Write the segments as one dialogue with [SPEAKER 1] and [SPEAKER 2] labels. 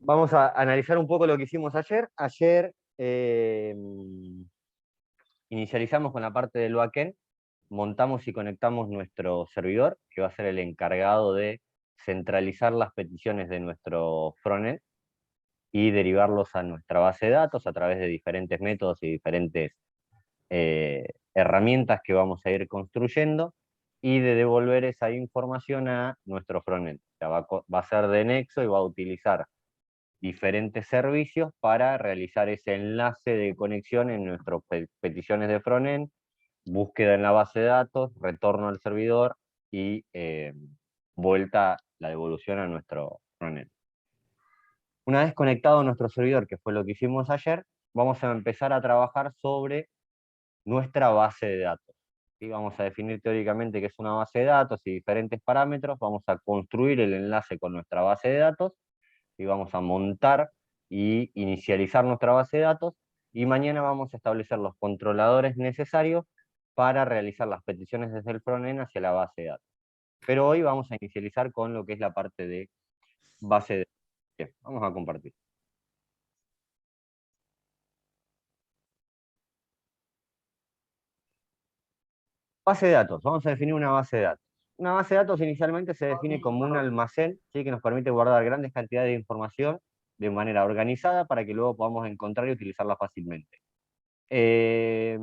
[SPEAKER 1] Vamos a analizar un poco lo que hicimos ayer. Ayer inicializamos con la parte del backend, montamos y conectamos nuestro servidor, que va a ser el encargado de centralizar las peticiones de nuestro frontend y derivarlos a nuestra base de datos a través de diferentes métodos y diferentes herramientas que vamos a ir construyendo, y de devolver esa información a nuestro frontend. O sea, va a ser de nexo y va a utilizar diferentes servicios para realizar ese enlace de conexión en nuestras peticiones de frontend, búsqueda en la base de datos, retorno al servidor y vuelta la devolución a nuestro frontend. Una vez conectado a nuestro servidor, que fue lo que hicimos ayer, vamos a empezar a trabajar sobre nuestra base de datos. ¿Sí? Vamos a definir teóricamente qué es una base de datos y diferentes parámetros, vamos a construir el enlace con nuestra base de datos, y vamos a montar y inicializar nuestra base de datos, y mañana vamos a establecer los controladores necesarios para realizar las peticiones desde el frontend hacia la base de datos. Pero hoy vamos a inicializar con lo que es la parte de base de datos. Bien, vamos a compartir. Base de datos, vamos a definir una base de datos. Una base de datos inicialmente se define como un almacén, ¿sí?, que nos permite guardar grandes cantidades de información de manera organizada para que luego podamos encontrar y utilizarla fácilmente. Eh,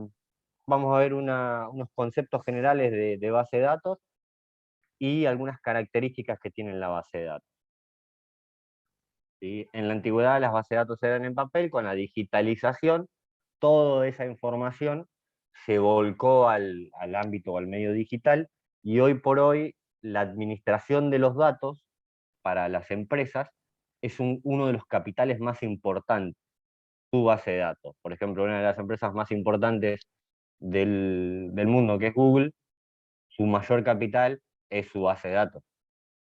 [SPEAKER 1] Vamos a ver unos conceptos generales de base de datos y algunas características que tiene la base de datos. ¿Sí? En la antigüedad las bases de datos eran en papel. Con la digitalización, toda esa información se volcó al ámbito o al medio digital, y hoy por hoy la administración de los datos para las empresas es uno de los capitales más importantes, su base de datos. Por ejemplo, una de las empresas más importantes del mundo, que es Google, su mayor capital es su base de datos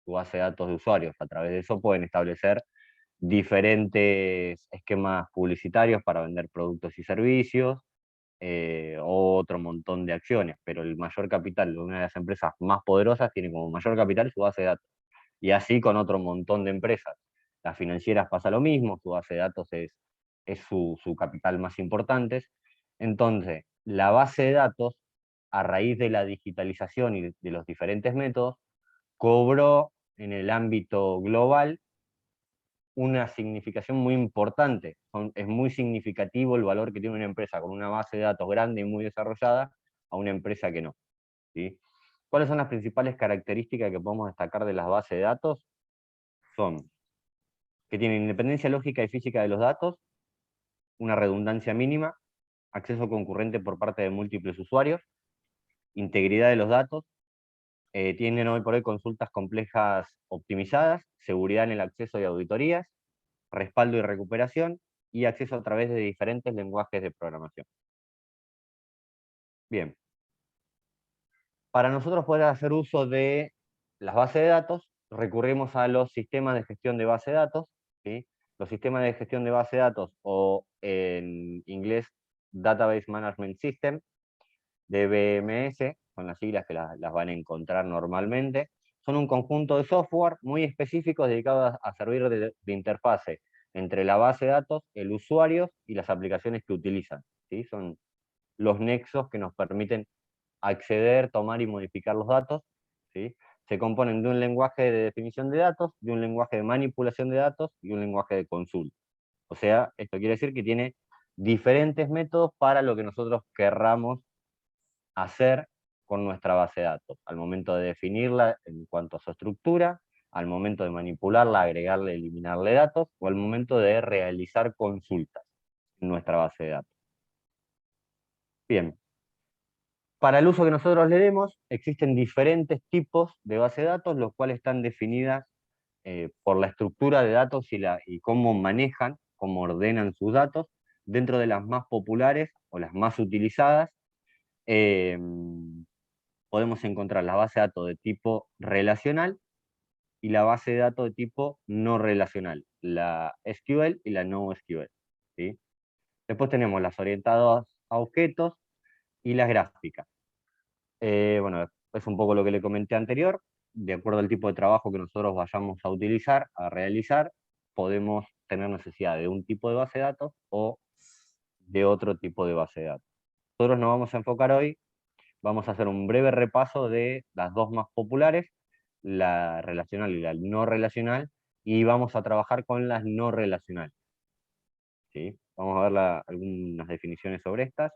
[SPEAKER 1] de usuarios. A través de eso pueden establecer diferentes esquemas publicitarios para vender productos y servicios, otro montón de acciones, pero el mayor capital de una de las empresas más poderosas tiene como mayor capital su base de datos. Y así con otro montón de empresas. Las financieras pasa lo mismo, su base de datos es su capital más importante. Entonces, la base de datos, a raíz de la digitalización y de los diferentes métodos, cobró en el ámbito global una significación muy importante. Es muy significativo el valor que tiene una empresa con una base de datos grande y muy desarrollada a una empresa que no. ¿Sí? ¿Cuáles son las principales características que podemos destacar de las bases de datos? Son que tienen independencia lógica y física de los datos, una redundancia mínima, acceso concurrente por parte de múltiples usuarios, integridad de los datos, tienen hoy por hoy consultas complejas optimizadas, seguridad en el acceso y auditorías, respaldo y recuperación, y acceso a través de diferentes lenguajes de programación. Bien, para nosotros poder hacer uso de las bases de datos, recurrimos a los sistemas de gestión de base de datos, ¿sí? Los sistemas de gestión de base de datos, o en inglés Database Management System, DBMS, son las siglas que las van a encontrar normalmente. Son un conjunto de software muy específicos dedicados a servir de interfase entre la base de datos, el usuario y las aplicaciones que utilizan. ¿Sí? Son los nexos que nos permiten acceder, tomar y modificar los datos. ¿Sí? Se componen de un lenguaje de definición de datos, de un lenguaje de manipulación de datos y un lenguaje de consulta. O sea, esto quiere decir que tiene diferentes métodos para lo que nosotros querramos hacer con nuestra base de datos, al momento de definirla en cuanto a su estructura, al momento de manipularla, agregarle, eliminarle datos, o al momento de realizar consultas en nuestra base de datos. Bien, para el uso que nosotros le demos, existen diferentes tipos de base de datos, los cuales están definidas por la estructura de datos y cómo manejan, cómo ordenan sus datos. Dentro de las más populares o las más utilizadas, eh, podemos encontrar la base de datos de tipo relacional y la base de datos de tipo no relacional, la SQL y la NoSQL. ¿Sí? Después tenemos las orientadas a objetos y las gráficas. Bueno, es un poco lo que le comenté anterior. De acuerdo al tipo de trabajo que nosotros vayamos a utilizar, a realizar, podemos tener necesidad de un tipo de base de datos o de otro tipo de base de datos. Nosotros nos vamos a enfocar hoy, vamos a hacer un breve repaso de las dos más populares, la relacional y la no relacional, y vamos a trabajar con las no relacionales. ¿Sí? Vamos a ver algunas definiciones sobre estas.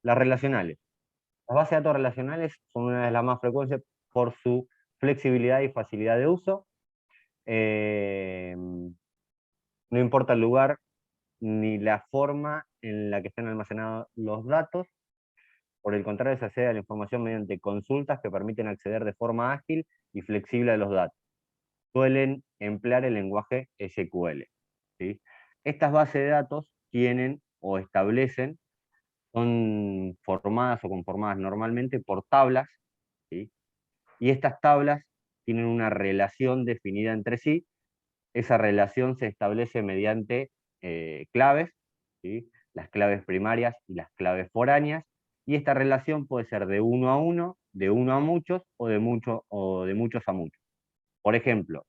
[SPEAKER 1] Las relacionales. Las bases de datos relacionales son una de las más frecuentes por su flexibilidad y facilidad de uso. No importa el lugar ni la forma en la que estén almacenados los datos. Por el contrario, se accede a la información mediante consultas que permiten acceder de forma ágil y flexible a los datos. Suelen emplear el lenguaje SQL. ¿Sí? Estas bases de datos tienen o establecen, son formadas o conformadas normalmente por tablas, ¿sí? Y estas tablas tienen una relación definida entre sí. Esa relación se establece mediante claves, ¿sí? Las claves primarias y las claves foráneas, y esta relación puede ser de uno a uno, de uno a muchos o de muchos a muchos. Por ejemplo,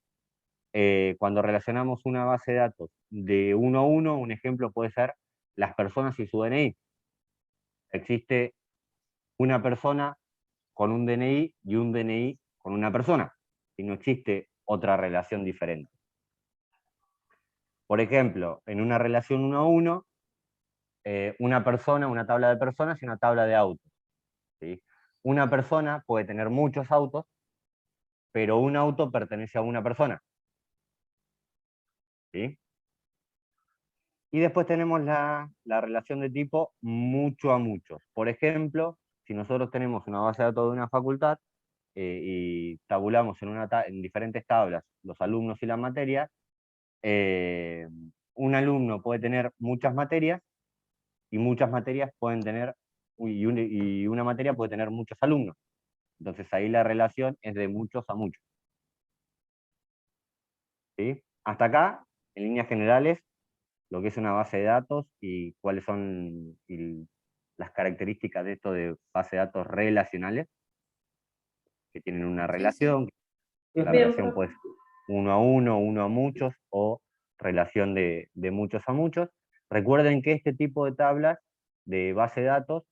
[SPEAKER 1] cuando relacionamos una base de datos de uno a uno, un ejemplo puede ser las personas y su DNI. Existe una persona con un DNI y un DNI con una persona, y no existe otra relación diferente. Por ejemplo, en una relación uno a uno, una persona, una tabla de personas y una tabla de autos. ¿Sí? Una persona puede tener muchos autos, pero un auto pertenece a una persona. ¿Sí? Y después tenemos la relación de tipo mucho a muchos. Por ejemplo, si nosotros tenemos una base de datos de una facultad y tabulamos en diferentes tablas los alumnos y las materias, eh, un alumno puede tener muchas materias y muchas materias pueden tener, y una materia puede tener muchos alumnos. Entonces ahí la relación es de muchos a muchos. ¿Sí? Hasta acá, en líneas generales, lo que es una base de datos y cuáles son las características de esto de base de datos relacionales, que tienen una
[SPEAKER 2] Sí, sí.
[SPEAKER 1] relación, que la
[SPEAKER 2] Bien,
[SPEAKER 1] relación puede
[SPEAKER 2] profe.
[SPEAKER 1] ser uno a uno, uno a muchos, o relación de muchos a muchos. Recuerden que este tipo de tablas de base de datos,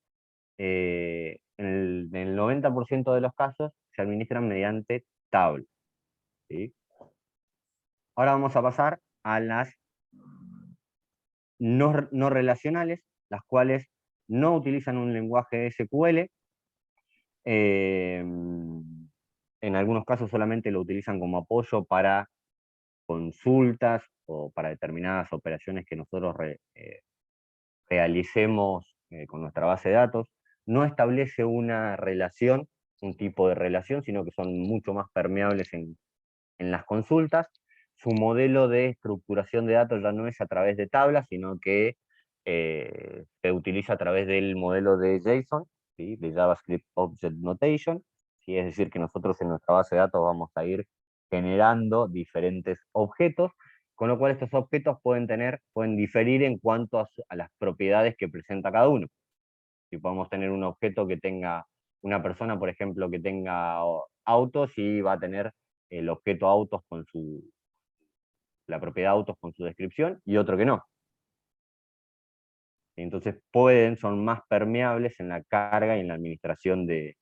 [SPEAKER 1] en el 90% de los casos, se administran mediante tabla. ¿Sí? Ahora vamos a pasar a las no relacionales, las cuales no utilizan un lenguaje SQL. En algunos casos solamente lo utilizan como apoyo para consultas o para determinadas operaciones que nosotros realicemos con nuestra base de datos. No establece una relación, un tipo de relación, sino que son mucho más permeables en las consultas. Su modelo de estructuración de datos ya no es a través de tablas, sino que se utiliza a través del modelo de JSON, ¿sí? De JavaScript Object Notation, ¿sí? Es decir, que nosotros en nuestra base de datos vamos a ir generando diferentes objetos, con lo cual estos objetos pueden diferir en cuanto a las propiedades que presenta cada uno. Si podemos tener un objeto que tenga, una persona, por ejemplo, que tenga autos, y va a tener el objeto autos con la propiedad autos con su descripción, y otro que no. Entonces son más permeables en la carga y en la administración de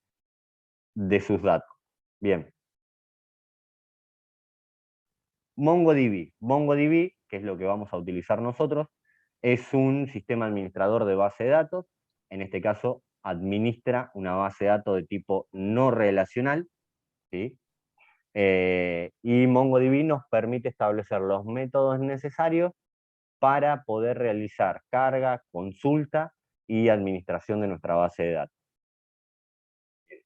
[SPEAKER 1] sus datos. Bien. MongoDB, que es lo que vamos a utilizar nosotros, es un sistema administrador de base de datos. En este caso, administra una base de datos de tipo no relacional, ¿sí? Y MongoDB nos permite establecer los métodos necesarios para poder realizar carga, consulta y administración de nuestra base de datos.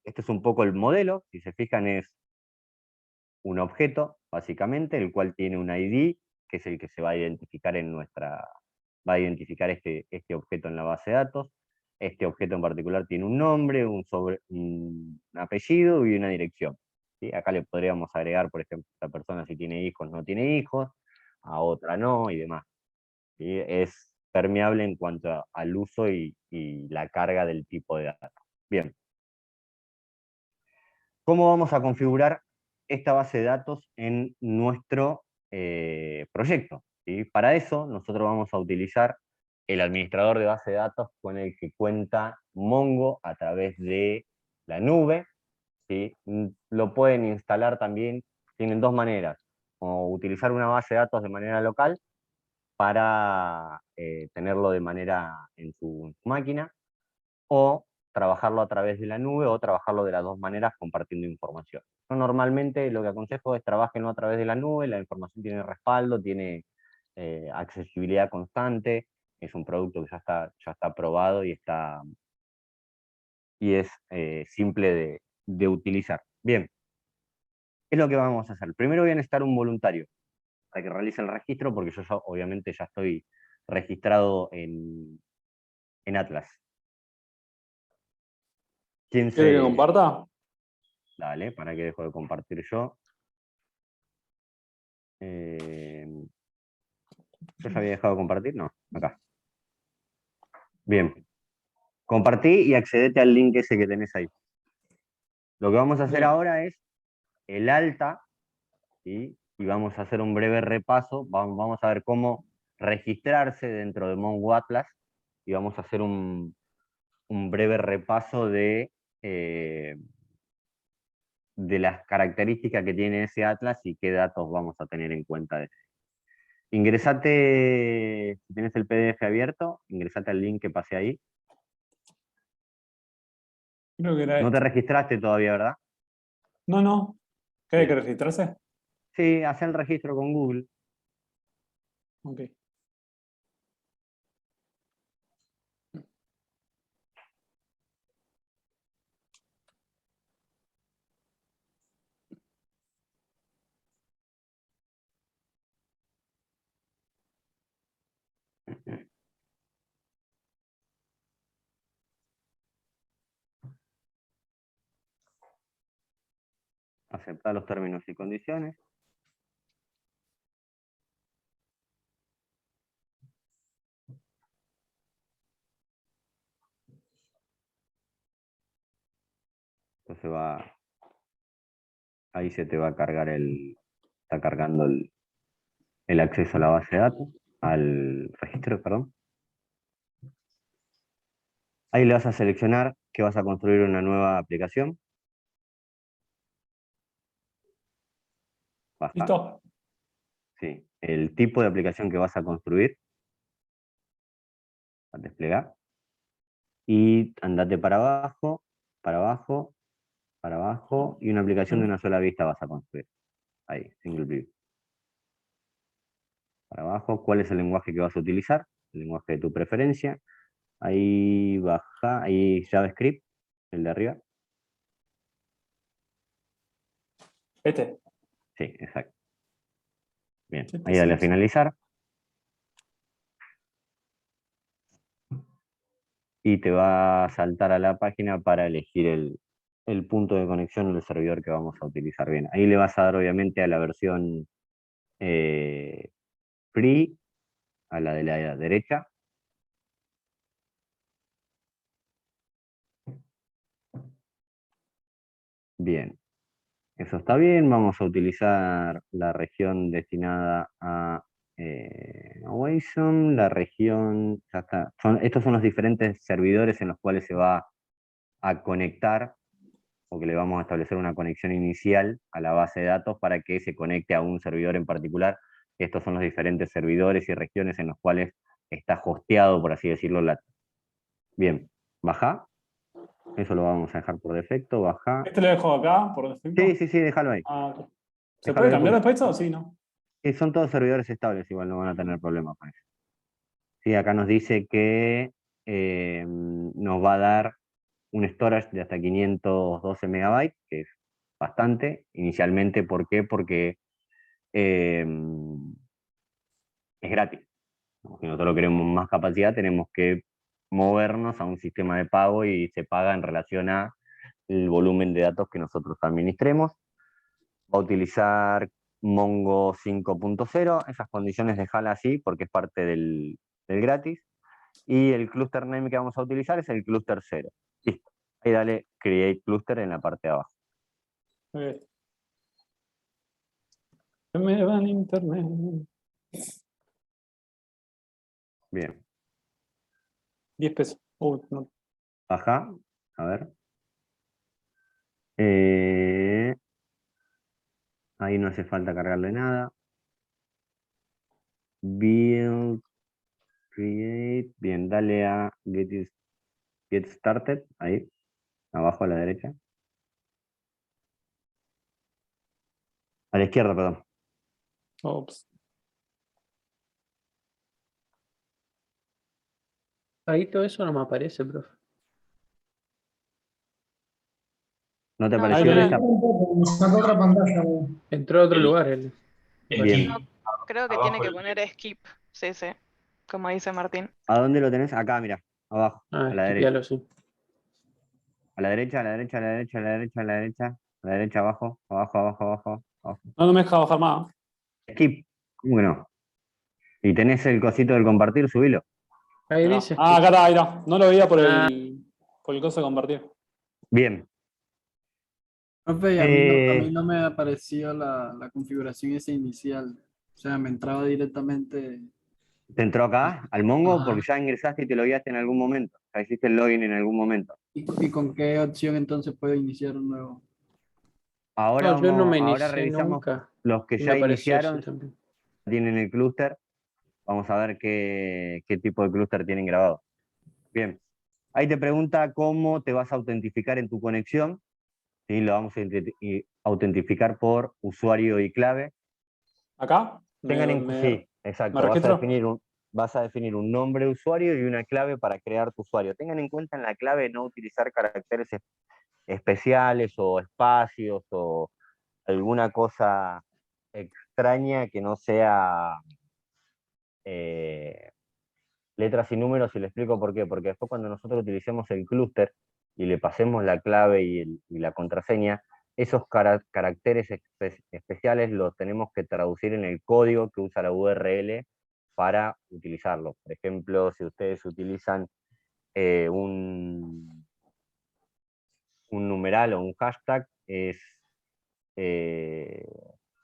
[SPEAKER 1] Este es un poco el modelo, si se fijan es un objeto, básicamente, el cual tiene un ID, que es el que se va a identificar va a identificar este objeto en la base de datos. Este objeto en particular tiene un nombre, un apellido y una dirección. ¿Sí? Acá le podríamos agregar, por ejemplo, a esta persona si tiene hijos, no tiene hijos, a otra no, y demás. ¿Sí? Es permeable en cuanto al uso y la carga del tipo de datos. Bien. ¿Cómo vamos a configurar esta base de datos en nuestro proyecto. ¿Sí? Para eso nosotros vamos a utilizar el administrador de base de datos con el que cuenta Mongo a través de la nube. ¿Sí? Lo pueden instalar también, tienen dos maneras, o utilizar una base de datos de manera local para tenerlo de manera en su máquina, o trabajarlo a través de la nube, o trabajarlo de las dos maneras compartiendo información. Yo normalmente lo que aconsejo es trabajenlo a través de la nube, la información tiene respaldo, tiene accesibilidad constante, es un producto que ya está probado y es simple de utilizar. Bien, ¿qué es lo que vamos a hacer? Primero voy a necesitar un voluntario para que realice el registro, porque yo obviamente ya estoy registrado en Atlas. ¿Quién
[SPEAKER 2] ¿Quiere que
[SPEAKER 1] se...?
[SPEAKER 2] comparta?
[SPEAKER 1] Dale, para que dejo de compartir yo. ¿Yo ya había dejado de compartir? No, acá. Bien. Compartí y accedete al link ese que tenés ahí. Lo que vamos a hacer
[SPEAKER 2] Bien.
[SPEAKER 1] ahora es el alta, ¿sí? Y vamos a hacer un breve repaso. Vamos a ver cómo registrarse dentro de Mongo Atlas y vamos a hacer un breve repaso de las características que tiene ese Atlas y qué datos vamos a tener en cuenta de ese. Ingresate, si tienes el PDF abierto, ingresate al link que pasé ahí.
[SPEAKER 2] Creo que era
[SPEAKER 1] No te
[SPEAKER 2] este.
[SPEAKER 1] registraste todavía, ¿verdad?
[SPEAKER 2] No, no. ¿Qué hay que
[SPEAKER 1] Bien.
[SPEAKER 2] registrarse?
[SPEAKER 1] Sí, haz el registro con Google.
[SPEAKER 2] Ok.
[SPEAKER 1] Aceptar los términos y condiciones. Entonces ahí se te va a cargar está cargando el acceso a la base de datos, al registro, perdón. Ahí le vas a seleccionar que vas a construir una nueva aplicación. Baja,
[SPEAKER 2] ¿Listo?
[SPEAKER 1] sí, el tipo de aplicación que vas a construir, a desplegar, y andate para abajo, para abajo, para abajo, y una aplicación de una sola vista vas a construir. Ahí, single view. Para abajo, ¿cuál es el lenguaje que vas a utilizar? El lenguaje de tu preferencia. Ahí baja, ahí JavaScript, el de arriba.
[SPEAKER 2] Este.
[SPEAKER 1] Sí, exacto. Bien,
[SPEAKER 2] Este,
[SPEAKER 1] ahí dale a
[SPEAKER 2] sí, sí.
[SPEAKER 1] finalizar y te va a saltar a la página para elegir el punto de conexión del servidor que vamos a utilizar. Bien, ahí le vas a dar obviamente a la versión eh, free, a la de la derecha. Bien, eso está bien. Vamos a utilizar la región destinada a WASM, la región, ya está. Estos son los diferentes servidores en los cuales se va a conectar, o que le vamos a establecer una conexión inicial a la base de datos para que se conecte a un servidor en particular. Estos son los diferentes servidores y regiones en los cuales está hosteado, por así decirlo, la... Bien, baja. Eso lo vamos a dejar por defecto, baja.
[SPEAKER 2] Este lo dejo acá por
[SPEAKER 1] Sí,
[SPEAKER 2] defecto.
[SPEAKER 1] sí, sí, déjalo ahí.
[SPEAKER 2] Ah, ok. ¿Se
[SPEAKER 1] Déjalo
[SPEAKER 2] puede
[SPEAKER 1] ahí
[SPEAKER 2] cambiar
[SPEAKER 1] porque
[SPEAKER 2] después esto? Sí, ¿no?
[SPEAKER 1] son todos servidores estables, igual no van a tener problemas con eso. Sí, acá nos dice que nos va a dar un storage de hasta 512 megabytes, que es bastante. Inicialmente, ¿por qué? Porque eh, es gratis. Si nosotros queremos más capacidad, tenemos que movernos a un sistema de pago y se paga en relación a el volumen de datos que nosotros administremos. Va a utilizar Mongo 5.0, esas condiciones dejarlas así porque es parte del gratis. Y el cluster name que vamos a utilizar es el cluster 0. Listo. Ahí dale Create Cluster en la parte de abajo.
[SPEAKER 2] Ok. Se me va en internet.
[SPEAKER 1] Bien.
[SPEAKER 2] 10 pesos. No.
[SPEAKER 1] Baja. A ver. Eh, ahí no hace falta cargarle nada. Build, create. Bien, dale a get started. Ahí, abajo a la derecha. A la izquierda, perdón.
[SPEAKER 2] Ops.
[SPEAKER 3] Ahí todo eso no me aparece, profe.
[SPEAKER 1] ¿No te
[SPEAKER 4] No,
[SPEAKER 1] pareció
[SPEAKER 2] Ahí
[SPEAKER 1] esta?
[SPEAKER 5] Me saca otra pantalla.
[SPEAKER 3] Entró a otro lugar él.
[SPEAKER 1] Bien.
[SPEAKER 4] creo que tiene que poner skip. Sí, sí. Como dice Martín.
[SPEAKER 1] ¿A dónde lo tenés? Acá, mira. Abajo.
[SPEAKER 3] Ah,
[SPEAKER 1] A la derecha.
[SPEAKER 3] esquipealo, sí.
[SPEAKER 1] A la derecha, a la derecha, a la derecha, a la derecha, a la derecha. A la derecha, abajo. Abajo, abajo, abajo. Abajo.
[SPEAKER 2] No me deja bajar más.
[SPEAKER 1] Skip. ¿Cómo que no? Y tenés el cosito del compartir, subilo.
[SPEAKER 3] Ahí
[SPEAKER 2] No.
[SPEAKER 3] dice
[SPEAKER 2] Ah,
[SPEAKER 3] skip.
[SPEAKER 2] acá está, ahí está. No lo veía
[SPEAKER 3] Ah.
[SPEAKER 2] por el coso de compartir.
[SPEAKER 1] Bien.
[SPEAKER 5] Profe, y a mí
[SPEAKER 1] Eh,
[SPEAKER 5] no me aparecía la configuración esa inicial. O sea, me entraba directamente.
[SPEAKER 1] ¿Te entró acá, al Mongo?
[SPEAKER 5] Ajá.
[SPEAKER 1] Porque ya ingresaste y te logueaste en algún momento. Ya hiciste el login en algún momento.
[SPEAKER 5] ¿Y con qué opción entonces puedo iniciar un nuevo?
[SPEAKER 1] Ahora
[SPEAKER 3] No, yo no me
[SPEAKER 1] ahora
[SPEAKER 3] inicié
[SPEAKER 1] revisamos
[SPEAKER 3] nunca.
[SPEAKER 1] los que
[SPEAKER 3] Y me
[SPEAKER 1] ya
[SPEAKER 3] apareció así
[SPEAKER 1] iniciaron,
[SPEAKER 3] también.
[SPEAKER 1] tienen el clúster. Vamos a ver qué tipo de clúster tienen grabado. Bien. Ahí te pregunta cómo te vas a autentificar en tu conexión. ¿Sí? Lo vamos a autentificar por usuario y clave.
[SPEAKER 2] Acá.
[SPEAKER 1] Sí,
[SPEAKER 2] Me
[SPEAKER 1] exacto.
[SPEAKER 2] registro.
[SPEAKER 1] Vas a definir un nombre de usuario y una clave para crear tu usuario. Tengan en cuenta en la clave no utilizar caracteres especiales o espacios o alguna cosa extraña que no sea eh, letras y números, y le explico por qué. Porque después cuando nosotros utilicemos el clúster y le pasemos la clave y la contraseña, esos caracteres especiales los tenemos que traducir en el código que usa la URL para utilizarlo. Por ejemplo, si ustedes utilizan eh, un, un numeral o un hashtag, es eh,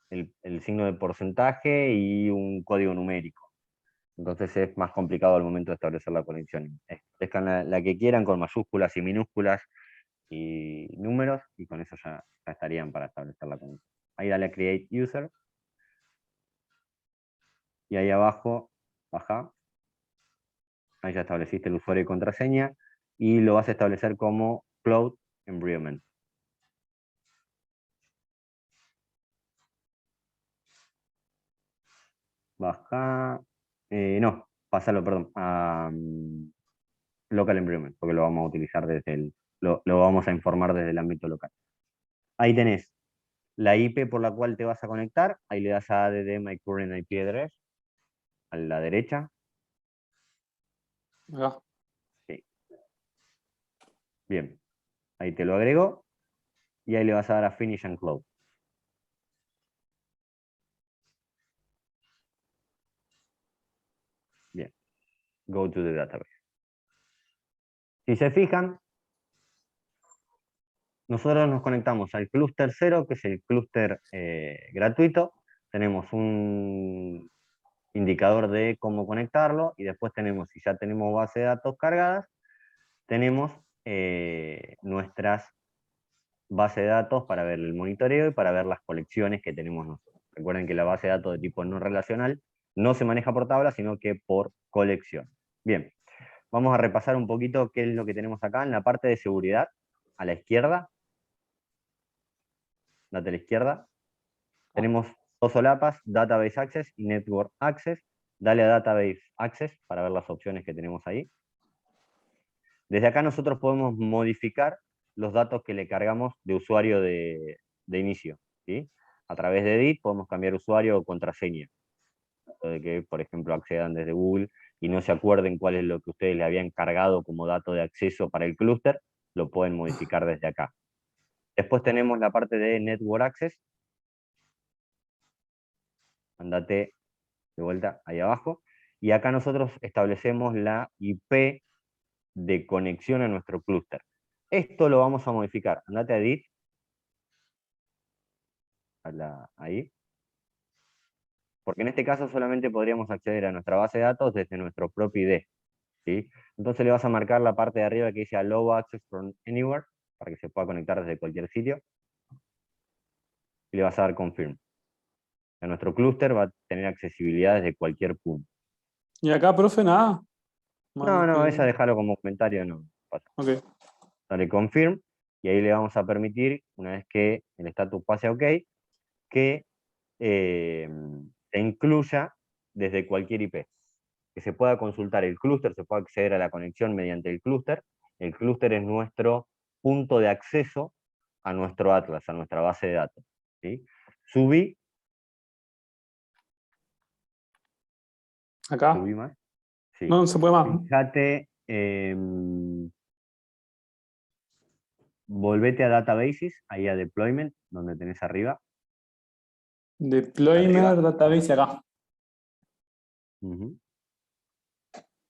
[SPEAKER 1] el signo de porcentaje y un código numérico. Entonces es más complicado al momento de establecer la conexión. Establezcan la que quieran con mayúsculas y minúsculas y números, y con eso ya estarían para establecer la conexión. Ahí dale a Create User, y ahí abajo, baja, ahí ya estableciste el usuario y contraseña, y lo vas a establecer como Cloud Environment. Baja, no, pásalo, perdón, a Local Environment, porque lo vamos a utilizar lo vamos a informar desde el ámbito local. Ahí tenés la IP por la cual te vas a conectar, ahí le das a add my current IP address, a la derecha.
[SPEAKER 2] Acá.
[SPEAKER 1] Sí. Bien, ahí te lo agrego, y ahí le vas a dar a Finish and Close. Bien, go to the database. Si se fijan, nosotros nos conectamos al clúster 0, que es el clúster gratuito. Tenemos un indicador de cómo conectarlo, y después tenemos, si ya tenemos base de datos cargadas, tenemos nuestras bases de datos para ver el monitoreo y para ver las colecciones que tenemos nosotros. Recuerden que la base de datos de tipo no relacional no se maneja por tabla, sino que por colección. Bien, vamos a repasar un poquito qué es lo que tenemos acá en la parte de seguridad, a la izquierda. Date a la izquierda. Tenemos dos solapas, Database Access y Network Access. Dale a Database Access para ver las opciones que tenemos ahí. Desde acá nosotros podemos modificar los datos que le cargamos de usuario de inicio, ¿sí? A través de Edit podemos cambiar usuario o contraseña. De que, por ejemplo, accedan desde Google y no se acuerden cuál es lo que ustedes le habían cargado como dato de acceso para el clúster, lo pueden modificar desde acá. Después tenemos la parte de Network Access. Andate de vuelta ahí abajo. Y acá nosotros establecemos la IP de conexión a nuestro clúster. Esto lo vamos a modificar. Andate a Edit. Ahí. porque en este caso solamente podríamos acceder a nuestra base de datos desde nuestro propio ID. ¿Sí? Entonces le vas a marcar la parte de arriba que dice Allow Access from Anywhere, para que se pueda conectar desde cualquier sitio, y le vas a dar Confirm. A nuestro clúster va a tener accesibilidad desde cualquier punto.
[SPEAKER 2] Y acá, profe, nada.
[SPEAKER 1] No, esa déjalo como comentario, no pasa.
[SPEAKER 2] Ok.
[SPEAKER 1] Dale Confirm, y ahí le vamos a permitir, una vez que el status pase a OK, que se incluya desde cualquier IP. Que se pueda consultar el clúster, se pueda acceder a la conexión mediante el clúster. El clúster es nuestro punto de acceso a nuestro Atlas, a nuestra base de datos. ¿Sí? Subí
[SPEAKER 2] Acá.
[SPEAKER 1] más. Sí.
[SPEAKER 2] No se puede más.
[SPEAKER 1] Fíjate, volvete a Databases, ahí a Deployment, donde tenés arriba.
[SPEAKER 2] Deployment
[SPEAKER 1] Arriba.
[SPEAKER 2] database acá.
[SPEAKER 1] Ujú.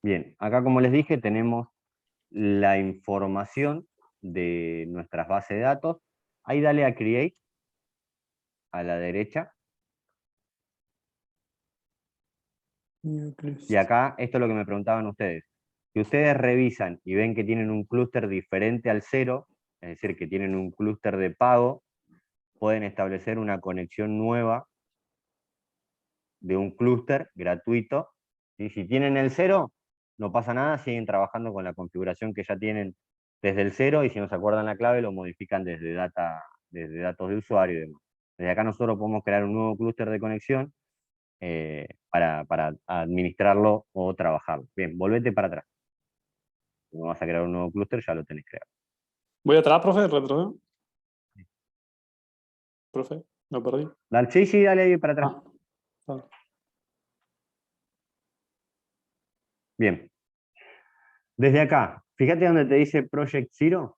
[SPEAKER 1] Bien, acá como les dije tenemos la información de nuestras bases de datos. Ahí dale a Create, a la derecha. Y acá, esto es lo que me preguntaban ustedes. Si ustedes revisan y ven que tienen un clúster diferente al 0, es decir, que tienen un clúster de pago, pueden establecer una conexión nueva de un clúster gratuito. ¿Sí? Si tienen el 0, no pasa nada, siguen trabajando con la configuración que ya tienen desde el 0, y si no se acuerdan la clave, lo modifican desde datos de usuario y demás. Desde acá nosotros podemos crear un nuevo clúster de conexión para administrarlo o trabajarlo. Bien, volvete para atrás. Cuando vas a crear un nuevo clúster, ya lo tenés creado.
[SPEAKER 2] Voy atrás, profe, retro. Profe, lo perdí.
[SPEAKER 1] Dale, sí, dale ahí para atrás.
[SPEAKER 2] Ah.
[SPEAKER 1] Bien. Desde acá, fíjate donde te dice Project Zero,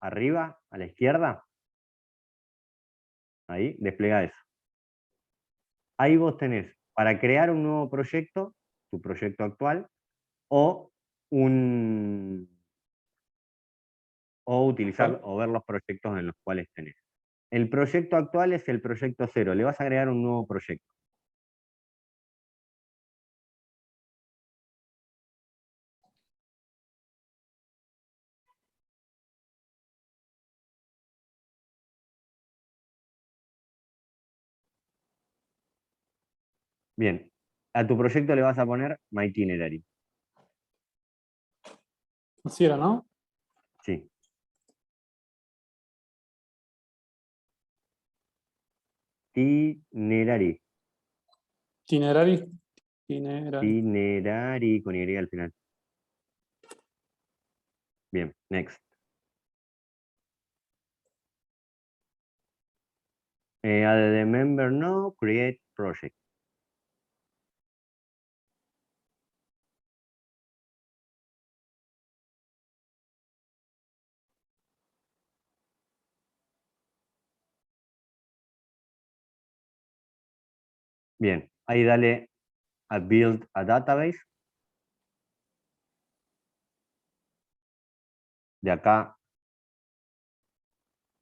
[SPEAKER 1] arriba, a la izquierda. Ahí, desplega eso. Ahí vos tenés para crear un nuevo proyecto, tu proyecto actual, o utilizar o ver los proyectos en los cuales tenés. El proyecto actual es el proyecto 0, le vas a agregar un nuevo proyecto. Bien, a tu proyecto le vas a poner My Itinerary.
[SPEAKER 2] Así era, ¿no?
[SPEAKER 1] Sí. Itinerary.
[SPEAKER 2] Itinerary.
[SPEAKER 1] Itinerary con Y al final. Bien, next. Add the member no, create project. Bien, ahí dale a build a database. De acá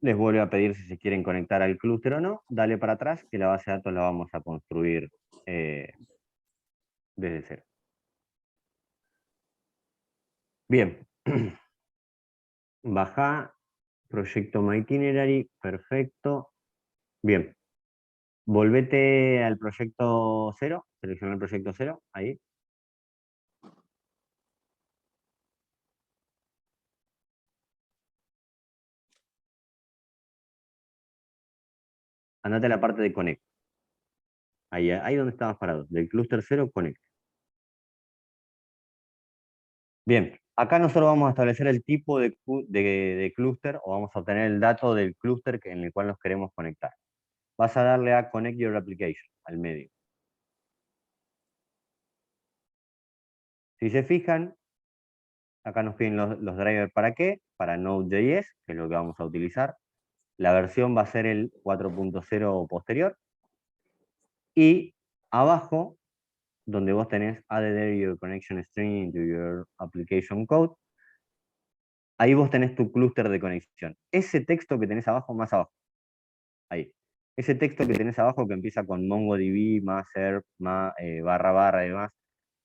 [SPEAKER 1] les vuelve a pedir si se quieren conectar al clúster o no. Dale para atrás, que la base de datos la vamos a construir desde cero. Bien. Baja, proyecto My Itinerary, perfecto. Bien. Volvete al proyecto 0, selecciona el proyecto 0, ahí. Andate a la parte de Connect. Ahí donde estabas parado, del clúster 0, Connect. Bien, acá nosotros vamos a establecer el tipo de clúster, o vamos a obtener el dato del clúster en el cual nos queremos conectar. Vas a darle a Connect Your Application, al medio. Si se fijan, acá nos piden los drivers para qué, para Node.js, que es lo que vamos a utilizar. La versión va a ser el 4.0 posterior. Y abajo, donde vos tenés add your connection string into your application code, ahí vos tenés tu clúster de conexión. Ese texto que tenés abajo, más abajo. Ahí. ese texto que tenés abajo que empieza con MongoDB, más serp, más, barra barra y demás,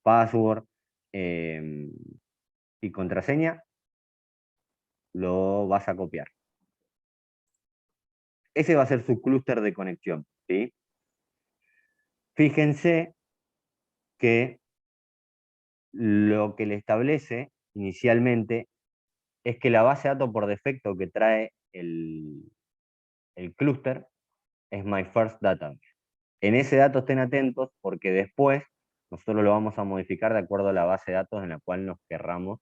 [SPEAKER 1] password y contraseña, lo vas a copiar. Ese va a ser su clúster de conexión, ¿sí? Fíjense que lo que le establece inicialmente es que la base de datos por defecto que trae el clúster es My First Database. En ese dato estén atentos porque después nosotros lo vamos a modificar de acuerdo a la base de datos en la cual nos querramos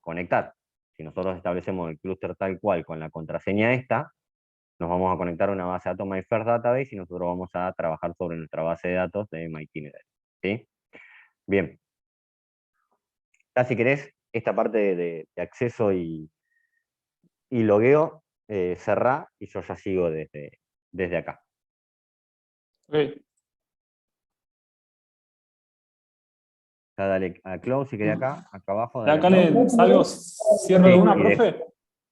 [SPEAKER 1] conectar. Si nosotros establecemos el clúster tal cual con la contraseña esta, nos vamos a conectar a una base de datos My First Database y nosotros vamos a trabajar sobre nuestra base de datos de MyItineraries. ¿Sí? Bien. Ya si querés, esta parte de acceso y logueo, cerrá y yo ya sigo desde acá.
[SPEAKER 2] Ok.
[SPEAKER 1] Ya dale a close si querés acá abajo.
[SPEAKER 2] De
[SPEAKER 1] Dale a
[SPEAKER 2] acá
[SPEAKER 1] close.
[SPEAKER 2] le salgo, cierro
[SPEAKER 1] Sí,
[SPEAKER 2] de una,
[SPEAKER 1] y
[SPEAKER 2] profe.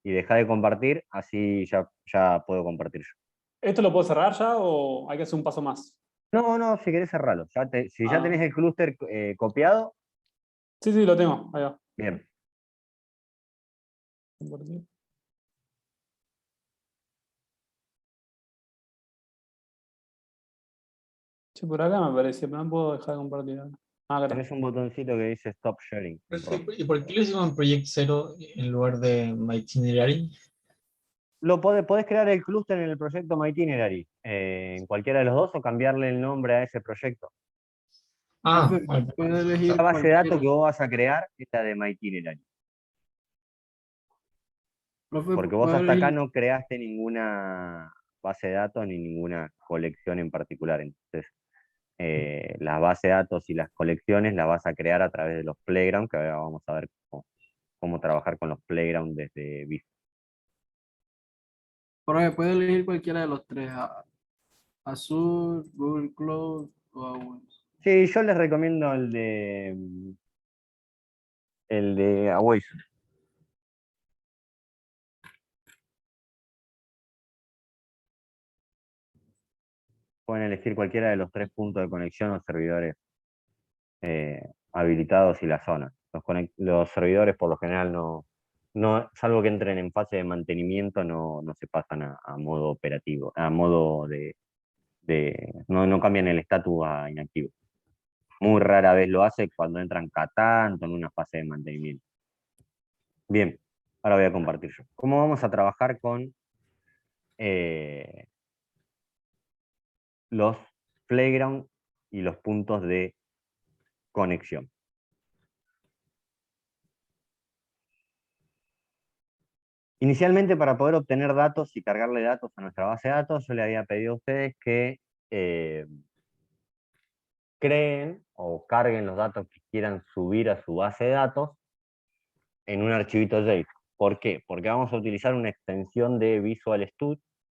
[SPEAKER 1] Y deja de compartir, así ya puedo compartir yo.
[SPEAKER 2] ¿Esto lo puedo cerrar ya o hay que hacer un paso más?
[SPEAKER 1] No, si querés cerrarlo. Si ya
[SPEAKER 2] Ah.
[SPEAKER 1] tenés el clúster copiado,
[SPEAKER 2] Sí, lo tengo. Ahí va.
[SPEAKER 1] bien.
[SPEAKER 2] Compartir. Che, por acá me aparecía, pero no puedo dejar de compartir ahora. Ah, acá está.
[SPEAKER 1] Tenés un botoncito que dice Stop Sharing.
[SPEAKER 6] ¿Y por qué lo hicimos en Project Zero en lugar de My Itinerary?
[SPEAKER 1] Podés crear el clúster en el proyecto MyItineraries, en cualquiera de los dos, o cambiarle el nombre a ese proyecto.
[SPEAKER 6] Ah,
[SPEAKER 5] Profe,
[SPEAKER 6] bueno.
[SPEAKER 5] puede elegir
[SPEAKER 1] La base de datos
[SPEAKER 5] cualquiera.
[SPEAKER 1] que vos vas a crear es la de MyItineraries.
[SPEAKER 5] Profe,
[SPEAKER 1] Porque vos
[SPEAKER 5] puede
[SPEAKER 1] hasta acá
[SPEAKER 5] elegir.
[SPEAKER 1] no creaste ninguna base de datos ni ninguna colección en particular. Entonces, las bases de datos y las colecciones las vas a crear a través de los playgrounds, que ahora vamos a ver cómo trabajar con los playgrounds desde Visual.
[SPEAKER 5] Profe, puede elegir cualquiera de los tres. Azure, Google Cloud o AWS.
[SPEAKER 1] Sí, yo les recomiendo el de Away. Pueden elegir cualquiera de los 3 puntos de conexión o servidores habilitados y la zona. Los servidores por lo general salvo que entren en fase de mantenimiento, no se pasan a modo operativo, a modo no cambian el estatus a inactivo. Muy rara vez lo hace cuando entran cada tanto en una fase de mantenimiento. Bien, ahora voy a compartir yo. ¿Cómo vamos a trabajar con los playground y los puntos de conexión? Inicialmente, para poder obtener datos y cargarle datos a nuestra base de datos, yo le había pedido a ustedes que creen o carguen los datos que quieran subir a su base de datos en un archivito JSON. ¿Por qué? Porque vamos a utilizar una extensión de Visual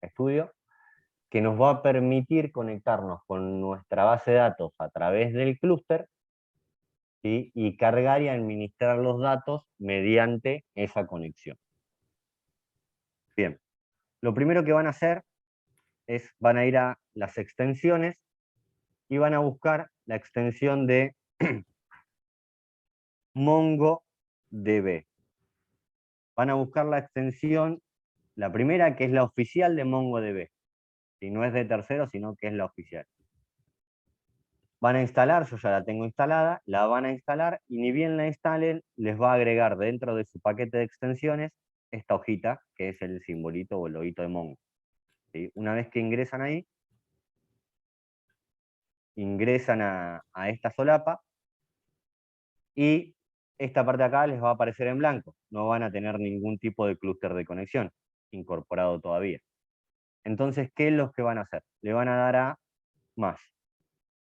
[SPEAKER 1] Studio que nos va a permitir conectarnos con nuestra base de datos a través del clúster, ¿sí? Y cargar y administrar los datos mediante esa conexión. Bien, lo primero que van a hacer van a ir a las extensiones y van a buscar la extensión de MongoDB. Van a buscar la extensión, la primera, que es la oficial de MongoDB. Si no es de tercero, sino que es la oficial. Van a instalar, yo ya la tengo instalada, la van a instalar y ni bien la instalen, les va a agregar dentro de su paquete de extensiones esta hojita, que es el simbolito o el loguito de Mongo. ¿Sí? Una vez que ingresan ahí, ingresan a esta solapa y esta parte de acá les va a aparecer en blanco. No van a tener ningún tipo de clúster de conexión incorporado todavía. Entonces, ¿qué es lo que van a hacer? Le van a dar a más.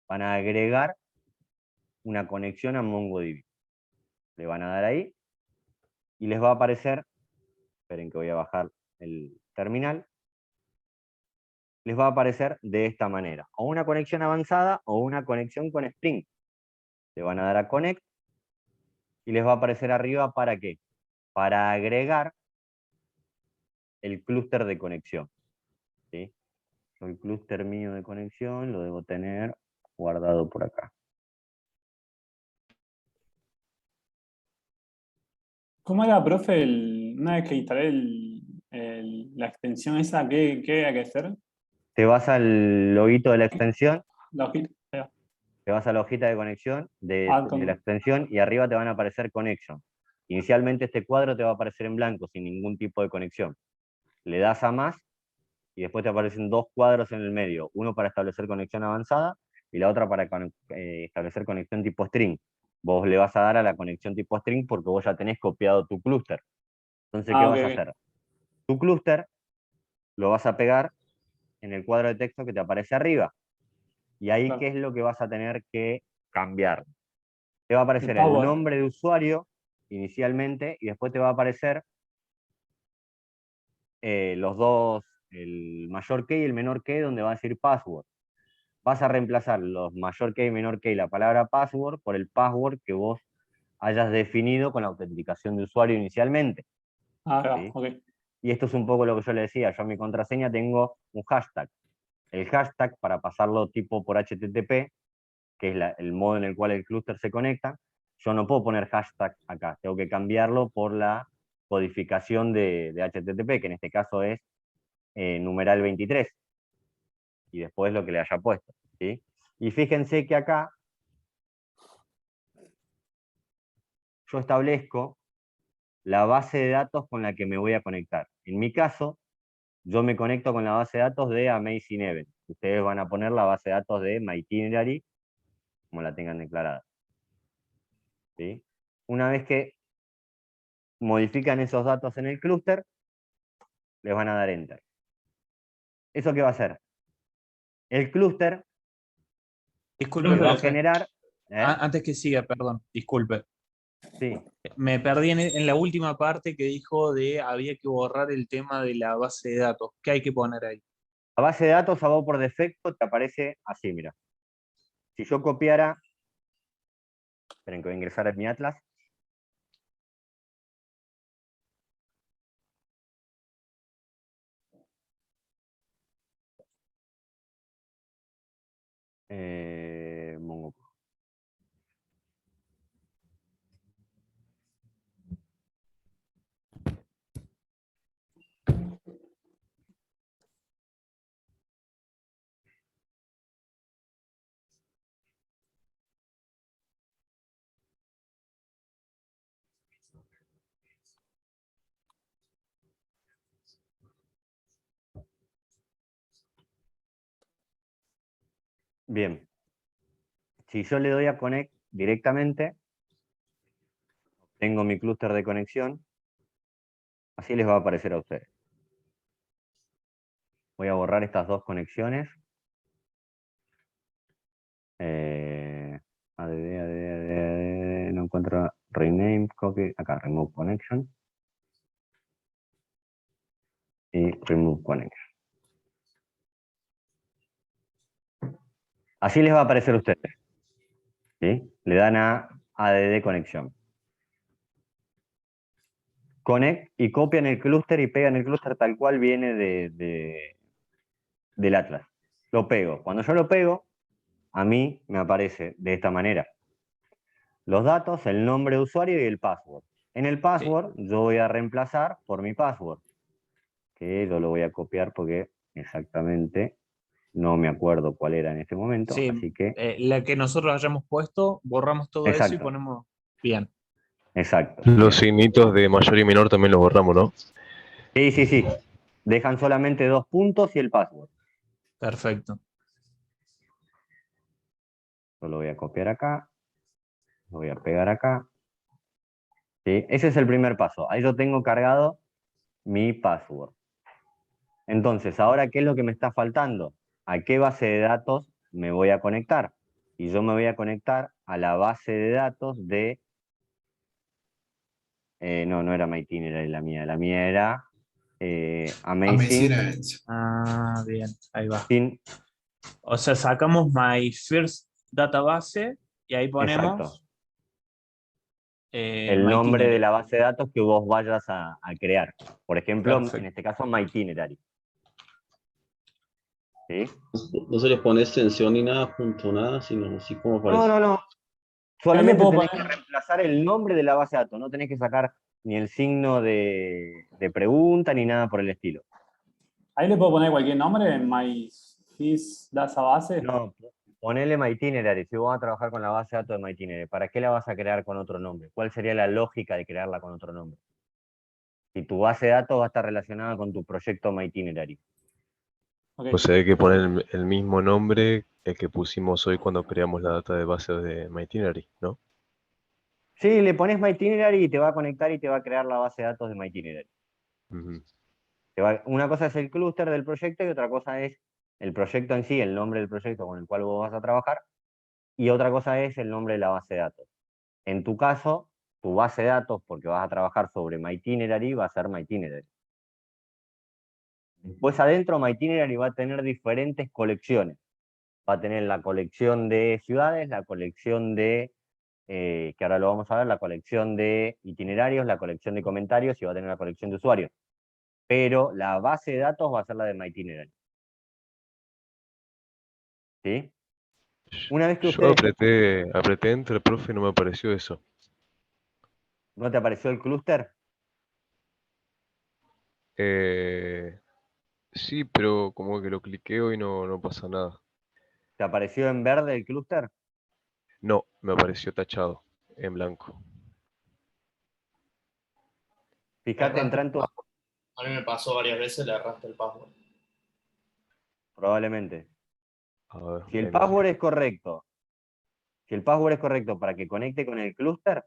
[SPEAKER 1] Van a agregar una conexión a MongoDB. Le van a dar ahí y les va a aparecer, esperen que voy a bajar el terminal, les va a aparecer de esta manera, o una conexión avanzada o una conexión con Spring. Le van a dar a Connect y les va a aparecer arriba, ¿para qué? Para agregar el clúster de conexión. ¿Sí? Yo el clúster mío de conexión lo debo tener guardado por acá.
[SPEAKER 2] ¿Cómo era, profe, una vez que instalé la extensión esa, qué hay que hacer?
[SPEAKER 1] Te vas al loguito de la extensión,
[SPEAKER 2] La hojita. Ahí va.
[SPEAKER 1] te vas a la hojita de conexión de la
[SPEAKER 2] Con-
[SPEAKER 1] extensión y arriba te van a aparecer connection. Inicialmente este cuadro te va a aparecer en blanco, sin ningún tipo de conexión. Le das a más y después te aparecen dos cuadros en el medio, uno para establecer conexión avanzada y la otra para establecer conexión tipo string. Vos le vas a dar a la conexión tipo string porque vos ya tenés copiado tu clúster. Entonces, ¿qué
[SPEAKER 2] ok,
[SPEAKER 1] vas a
[SPEAKER 2] ok.
[SPEAKER 1] hacer? Tu clúster lo vas a pegar en el cuadro de texto que te aparece arriba. Y ahí,
[SPEAKER 2] Claro.
[SPEAKER 1] ¿qué es lo que vas a tener que cambiar? Te va a aparecer el
[SPEAKER 2] Power.
[SPEAKER 1] nombre de usuario inicialmente y después te va a aparecer los dos, el mayor key y el menor key, donde va a decir password. Vas a reemplazar los mayor key y menor key, la palabra password, por el password que vos hayas definido con la autenticación de usuario inicialmente.
[SPEAKER 2] Ah,
[SPEAKER 1] ¿Sí?
[SPEAKER 2] ok.
[SPEAKER 1] Y esto es un poco lo que yo le decía, yo en mi contraseña tengo un hashtag. El hashtag, para pasarlo tipo por HTTP, que es el modo en el cual el clúster se conecta, yo no puedo poner hashtag acá, tengo que cambiarlo por la codificación de HTTP, que en este caso es numeral 23, y después lo que le haya puesto. ¿Sí? Y fíjense que acá yo establezco la base de datos con la que me voy a conectar. En mi caso, yo me conecto con la base de datos de Amazing Event. Ustedes van a poner la base de datos de My Itinerary, como la tengan declarada. ¿Sí? Una vez que modifican esos datos en el clúster, les van a dar Enter. ¿Eso qué va a hacer? El clúster
[SPEAKER 6] Disculpe,
[SPEAKER 1] le va a
[SPEAKER 6] profe.
[SPEAKER 1] generar...
[SPEAKER 6] Antes que siga, perdón, disculpe.
[SPEAKER 1] Sí,
[SPEAKER 6] Me perdí en la última parte que dijo de había que borrar el tema de la base de datos. ¿Qué hay que poner ahí?
[SPEAKER 1] la base de datos a vos por defecto te aparece así, mira. Si yo copiara... Esperen que voy a ingresar a mi Atlas. Mongo. Bien. Si yo le doy a Connect directamente, tengo mi clúster de conexión, así les va a aparecer a ustedes. Voy a borrar estas dos conexiones. ADD, no encuentro rename, copy, acá, remove connection. Y remove connection. Así les va a aparecer a ustedes. ¿Sí? Le dan a ADD conexión. Connect y copian el clúster y pegan el clúster tal cual viene del Atlas. Lo pego. Cuando yo lo pego, a mí me aparece de esta manera. Los datos, el nombre de usuario y el password. En el password yo voy a reemplazar por mi password, que yo lo voy a copiar porque exactamente no me acuerdo cuál era en este momento,
[SPEAKER 6] Sí,
[SPEAKER 1] así que...
[SPEAKER 6] la que nosotros hayamos puesto, borramos todo eso y
[SPEAKER 1] Exacto,
[SPEAKER 6] ponemos bien.
[SPEAKER 1] exacto.
[SPEAKER 7] Los
[SPEAKER 1] Bien.
[SPEAKER 7] signitos de mayor y menor también los borramos, ¿no?
[SPEAKER 1] Sí, sí, sí. Dejan solamente 2 puntos y el password.
[SPEAKER 6] Perfecto.
[SPEAKER 1] Yo lo voy a copiar acá, lo voy a pegar acá. ¿Sí? Ese es el primer paso. Ahí yo tengo cargado mi password. Entonces, ahora, ¿qué es lo que me está faltando? ¿A qué base de datos me voy a conectar? Y yo me voy a conectar a la base de datos de... no era My Itinerary la mía. La mía era Amazing.
[SPEAKER 6] Ah, bien, ahí va.
[SPEAKER 1] Sin...
[SPEAKER 6] O sea, sacamos My First Database y ahí
[SPEAKER 1] Exacto.
[SPEAKER 6] ponemos
[SPEAKER 1] El
[SPEAKER 6] My
[SPEAKER 1] nombre de
[SPEAKER 6] Itinerary.
[SPEAKER 1] la base de datos que vos vayas a crear. Por ejemplo, en
[SPEAKER 6] Perfecto.
[SPEAKER 1] este caso, My Itinerary. ¿sí?
[SPEAKER 8] No se les pone extensión ni nada, punto nada, sino así como aparece.
[SPEAKER 1] No.
[SPEAKER 2] Ahí le
[SPEAKER 1] Solamente
[SPEAKER 2] puedo
[SPEAKER 1] tenés que
[SPEAKER 2] poner,
[SPEAKER 1] reemplazar el nombre de la base de datos. No tenés que sacar ni el signo de pregunta ni nada por el estilo.
[SPEAKER 2] ahí le puedo poner cualquier nombre, MyFIS database.
[SPEAKER 1] No, ponele MyItineraries. Si vos vas a trabajar con la base de datos de MyItineraries, ¿para qué la vas a crear con otro nombre? ¿Cuál sería la lógica de crearla con otro nombre? Si tu base de datos va a estar relacionada con tu proyecto MyItineraries.
[SPEAKER 2] Ok.
[SPEAKER 7] O sea, hay que poner el mismo nombre que pusimos hoy cuando creamos la data de base de MyItineraries, ¿no?
[SPEAKER 1] Sí, le pones MyItineraries y te va a conectar y te va a crear la base de datos de MyItineraries.
[SPEAKER 7] Ujú.
[SPEAKER 1] Una cosa es el clúster del proyecto y otra cosa es el proyecto en sí, el nombre del proyecto con el cual vos vas a trabajar, y otra cosa es el nombre de la base de datos. En tu caso, tu base de datos, porque vas a trabajar sobre MyItineraries, va a ser MyItineraries. Después adentro MyItineraries va a tener diferentes colecciones. Va a tener la colección de ciudades, la colección de, que ahora lo vamos a ver, la colección de itinerarios, la colección de comentarios y va a tener la colección de usuarios. Pero la base de datos va a ser la de MyItineraries. ¿Sí? Una vez que
[SPEAKER 7] Yo
[SPEAKER 1] ustedes...
[SPEAKER 7] apreté Enter, profe, y no me apareció eso.
[SPEAKER 1] ¿No te apareció el clúster?
[SPEAKER 7] Eh, sí, pero como que lo cliqueo y no pasa nada.
[SPEAKER 1] ¿Te apareció en verde el clúster?
[SPEAKER 7] No, me apareció tachado, en blanco.
[SPEAKER 9] Le
[SPEAKER 1] Fíjate,
[SPEAKER 9] erraste
[SPEAKER 1] entra
[SPEAKER 9] el
[SPEAKER 1] en tu...
[SPEAKER 9] password. A mí me pasó varias veces, le erraste el password.
[SPEAKER 1] Probablemente.
[SPEAKER 7] A ver,
[SPEAKER 1] Si el
[SPEAKER 7] me
[SPEAKER 1] password
[SPEAKER 7] fijo.
[SPEAKER 1] es correcto, si el password es correcto para que conecte con el clúster,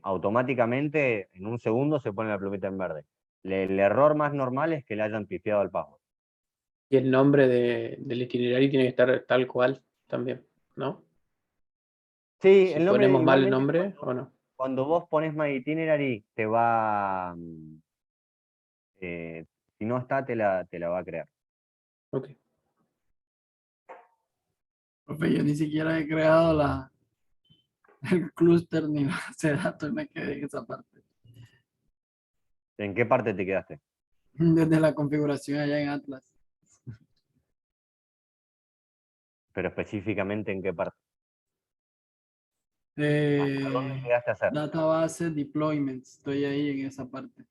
[SPEAKER 1] automáticamente en un segundo se pone la plumita en verde. El error más normal es que le hayan pifiado al password.
[SPEAKER 3] Y el nombre del itinerario tiene que estar tal cual también, ¿no?
[SPEAKER 1] Sí,
[SPEAKER 3] Si
[SPEAKER 1] el nombre
[SPEAKER 3] ponemos mal el
[SPEAKER 1] igualmente
[SPEAKER 3] nombre o no.
[SPEAKER 1] cuando vos pones My Itinerary te va, si no está te la va a crear.
[SPEAKER 3] Ok.
[SPEAKER 5] Profe, yo ni siquiera he creado el clúster ni la base de datos y me quedé en esa parte.
[SPEAKER 1] ¿En qué parte te quedaste?
[SPEAKER 5] Desde la configuración allá en Atlas.
[SPEAKER 1] Pero específicamente en qué parte. ¿A dónde llegaste a hacer?
[SPEAKER 5] Database deployments. Estoy ahí en esa parte.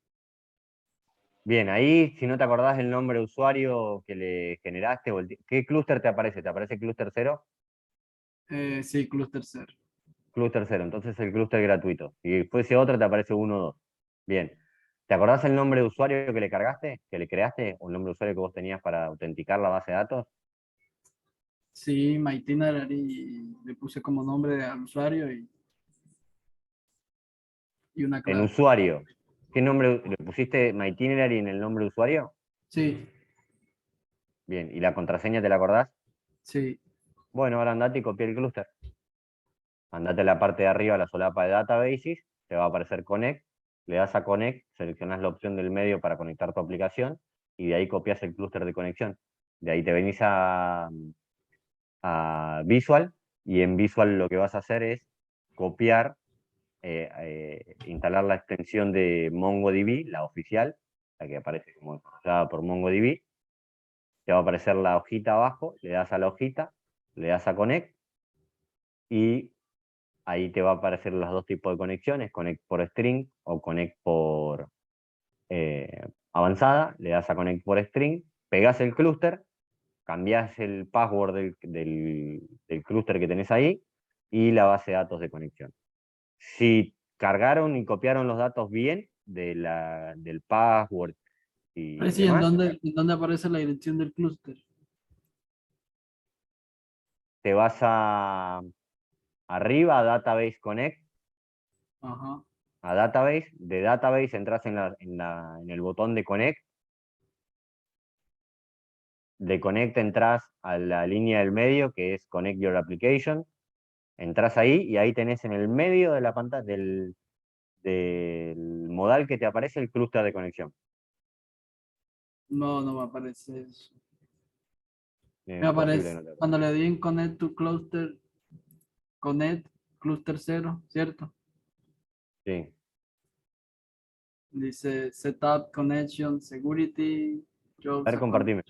[SPEAKER 1] Bien, ahí si no te acordás el nombre de usuario que le generaste, ¿qué clúster te aparece? ¿Te aparece clúster 0?
[SPEAKER 5] Sí, clúster 0.
[SPEAKER 1] Clúster 0, entonces el clúster gratuito. Si fuese otro te aparece 1 o 2. Bien. ¿Te acordás el nombre de usuario que le cargaste, que le creaste? ¿O el nombre de usuario que vos tenías para autenticar la base de datos?
[SPEAKER 5] Sí, my itinerary le puse como nombre al usuario y una
[SPEAKER 1] En
[SPEAKER 5] clave.
[SPEAKER 1] usuario, ¿qué nombre le pusiste My Itinerary en el nombre de usuario?
[SPEAKER 5] Sí,
[SPEAKER 1] Bien, ¿y la contraseña te la acordás?
[SPEAKER 5] sí.
[SPEAKER 1] Bueno, ahora andate y copia el clúster. Andate a la parte de arriba, a la solapa de databases, te va a aparecer Connect, le das a Connect, seleccionás la opción del medio para conectar tu aplicación, y de ahí copias el clúster de conexión. De ahí te venís a Visual, y en Visual lo que vas a hacer es copiar, instalar la extensión de MongoDB, la oficial, la que aparece como desarrollada por MongoDB. Te va a aparecer la hojita abajo, le das a la hojita, le das a Connect, y ahí te va a aparecer los dos tipos de conexiones, Connect por string o Connect por avanzada. Le das a Connect por string, pegas el clúster, cambias el password del clúster que tenés ahí y la base de datos de conexión. Si cargaron y copiaron los datos bien del password y
[SPEAKER 5] Sí,
[SPEAKER 1] demás,
[SPEAKER 5] en dónde aparece la dirección del clúster?
[SPEAKER 1] te vas arriba a Database Connect,
[SPEAKER 5] Ajá.
[SPEAKER 1] a Database, de Database entras en el botón de Connect, de Connect entras a la línea del medio que es Connect Your Application, entras ahí y ahí tenés en el medio de la pantalla del modal que te aparece el clúster de conexión.
[SPEAKER 5] No, no me aparece eso. Me
[SPEAKER 1] Es posible que
[SPEAKER 5] aparece
[SPEAKER 1] no te aparezca.
[SPEAKER 5] cuando le di en Connect to Cluster, Connect Cluster 0, ¿cierto?
[SPEAKER 1] Sí.
[SPEAKER 5] Dice Setup Connection Security.
[SPEAKER 1] A ver, compartime.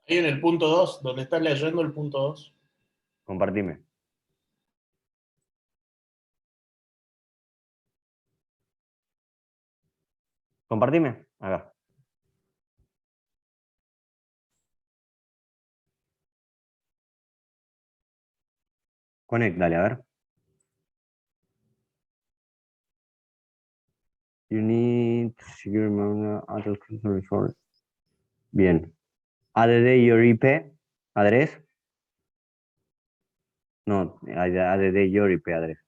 [SPEAKER 9] Ahí en el punto 2, donde estás leyendo el punto 2.
[SPEAKER 1] Compartime. Compartime, acá. Connect, dale, a ver. You need secure address resource. Bien. ADD your IP address. No, ADD your IP address.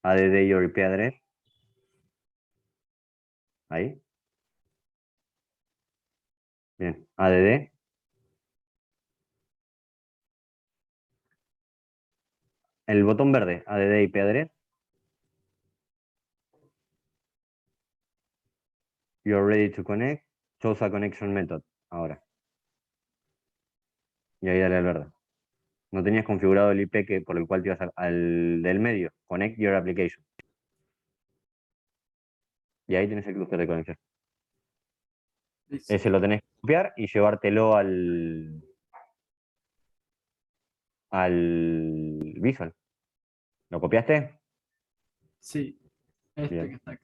[SPEAKER 1] ADD your IP address. Ahí. Bien. ADD. El botón verde, ADD IP address. You're ready to connect. Choose a connection method. Ahora. Y ahí dale al verde. No tenías configurado el IP por el cual te ibas al del medio. Connect your application. Y ahí tenés el clúster de conexión.
[SPEAKER 5] Listo.
[SPEAKER 1] Ese lo tenés que copiar y llevártelo al Visual. ¿Lo copiaste?
[SPEAKER 5] Sí, este
[SPEAKER 1] Bien.
[SPEAKER 5] que está acá.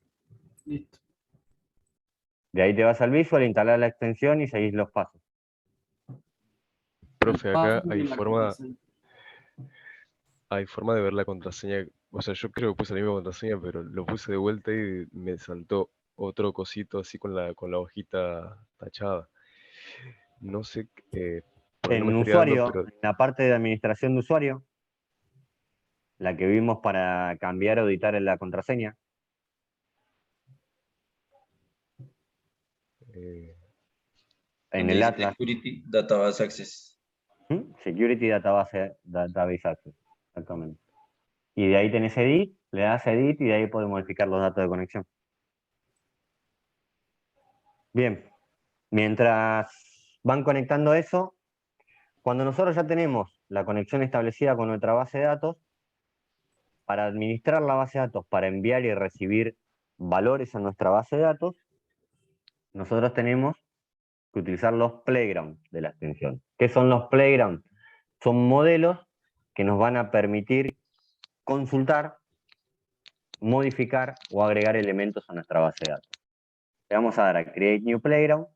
[SPEAKER 5] Listo.
[SPEAKER 1] De ahí te vas al Visual, instalar la extensión y seguís los pasos.
[SPEAKER 7] Profe, acá
[SPEAKER 5] Password y la contraseña.
[SPEAKER 7] hay forma de ver la contraseña. O sea, yo creo que puse la misma contraseña, pero lo puse de vuelta y me saltó otro cosito así con la hojita tachada. No sé por qué no me
[SPEAKER 1] En
[SPEAKER 7] estaría dando,
[SPEAKER 1] usuario,
[SPEAKER 7] pero
[SPEAKER 1] en la parte de administración de usuario, la que vimos para cambiar o editar en la contraseña,
[SPEAKER 7] eh,
[SPEAKER 1] en
[SPEAKER 10] Donde
[SPEAKER 1] el
[SPEAKER 10] dice
[SPEAKER 1] Atlas,
[SPEAKER 10] Security Database Access.
[SPEAKER 1] Security Database Access, exactamente. Y de ahí tenés Edit, le das Edit y de ahí podés modificar los datos de conexión. Bien, mientras van conectando eso, cuando nosotros ya tenemos la conexión establecida con nuestra base de datos, para administrar la base de datos, para enviar y recibir valores a nuestra base de datos, nosotros tenemos que utilizar los playgrounds de la extensión. ¿Qué son los playgrounds? Son modelos que nos van a permitir consultar, modificar o agregar elementos a nuestra base de datos. Le vamos a dar a Create New Playground.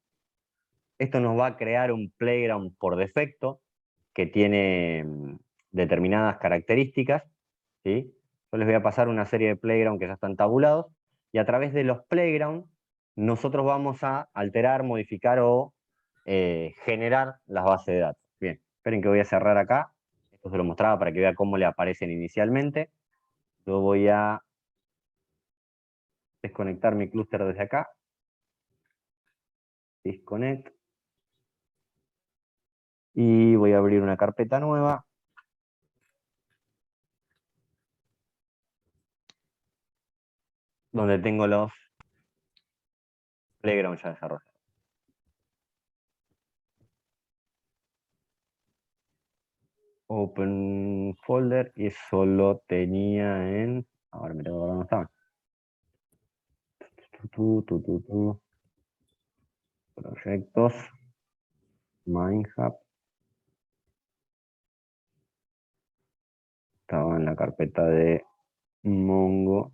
[SPEAKER 1] Esto nos va a crear un playground por defecto que tiene determinadas características, ¿sí? Yo les voy a pasar una serie de playground que ya están tabulados y a través de los playground nosotros vamos a alterar, modificar o generar las bases de datos. Bien, esperen que voy a cerrar acá. Esto se lo mostraba para que vea cómo le aparecen inicialmente. Yo voy a desconectar mi clúster desde acá. Disconnect. Y voy a abrir una carpeta nueva. Donde tengo los playground ya desarrollados. Open folder y eso lo tenía en... Ahora me tengo que acordar dónde estaba. Proyectos. MindHub. Estaba en la carpeta de Mongo.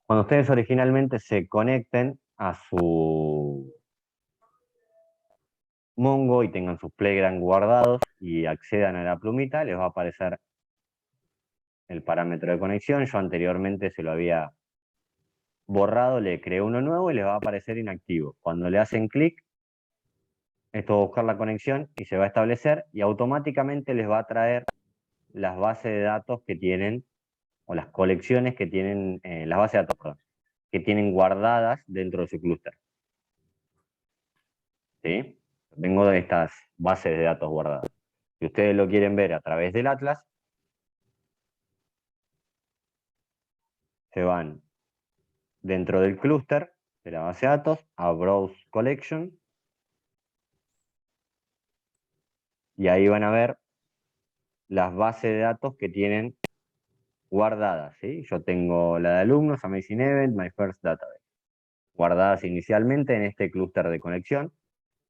[SPEAKER 1] Cuando ustedes originalmente se conecten a su Mongo y tengan sus playground guardados y accedan a la plumita, les va a aparecer el parámetro de conexión. Yo anteriormente se lo había borrado, le creé uno nuevo y les va a aparecer inactivo. Cuando le hacen clic, esto va a buscar la conexión y se va a establecer y automáticamente les va a traer las bases de datos que tienen, o las colecciones que tienen, las bases de datos, perdón, que tienen guardadas dentro de su clúster. ¿Sí? Tengo estas bases de datos guardadas. Si ustedes lo quieren ver a través del Atlas, se van dentro del clúster de la base de datos a Browse Collection y ahí van a ver las bases de datos que tienen guardadas, ¿sí? Yo tengo la de alumnos, Amazing Event, My First Database, guardadas inicialmente en este clúster de conexión.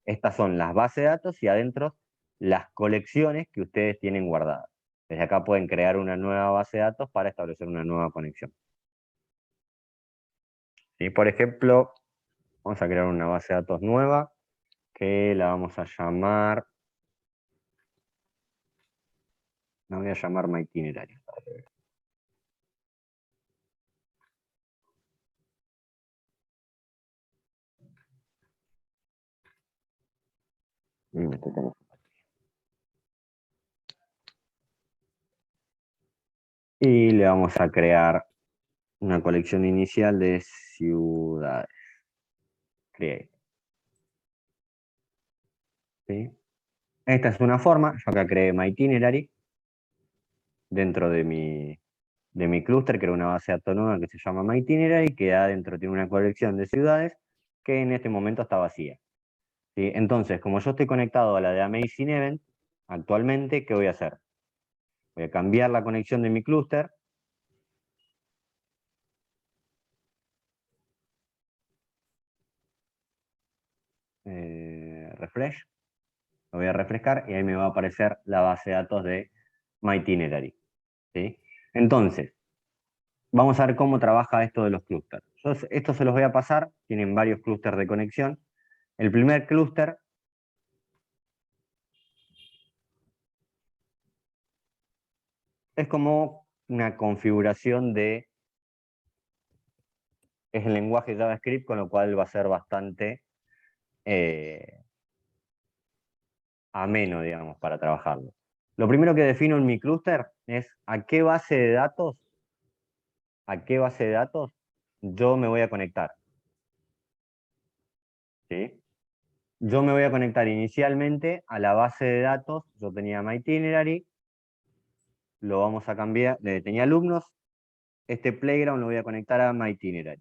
[SPEAKER 1] Estas son las bases de datos y adentro las colecciones que ustedes tienen guardadas. Desde acá pueden crear una nueva base de datos para establecer una nueva conexión. ¿Sí? Por ejemplo, vamos a crear una base de datos nueva que la vamos a llamar, la voy a llamar My Itinerario. Y le vamos a crear una colección inicial de ciudades. Create. ¿Sí? Esta es una forma, yo acá creé My Itinerary dentro de mi clúster, que era una base de datos nueva que se llama My Itinerary, que adentro tiene una colección de ciudades que en este momento está vacía. ¿Sí? Entonces, como yo estoy conectado a la de Amazing Event, actualmente, ¿qué voy a hacer? Voy a cambiar la conexión de mi clúster. Refresh. Lo voy a refrescar y ahí me va a aparecer la base de datos de My Itinerary. ¿Sí? Entonces, vamos a ver cómo trabaja esto de los clústeres. Esto se los voy a pasar, tienen varios clústeres de conexión. El primer clúster es como una configuración de... Es el lenguaje JavaScript, con lo cual va a ser bastante ameno, digamos, para trabajarlo. Lo primero que defino en mi clúster es a qué base de datos yo me voy a conectar. ¿Sí? Yo me voy a conectar inicialmente a la base de datos, yo tenía My Itinerary, lo vamos a cambiar, tenía alumnos, este playground lo voy a conectar a My Itinerary.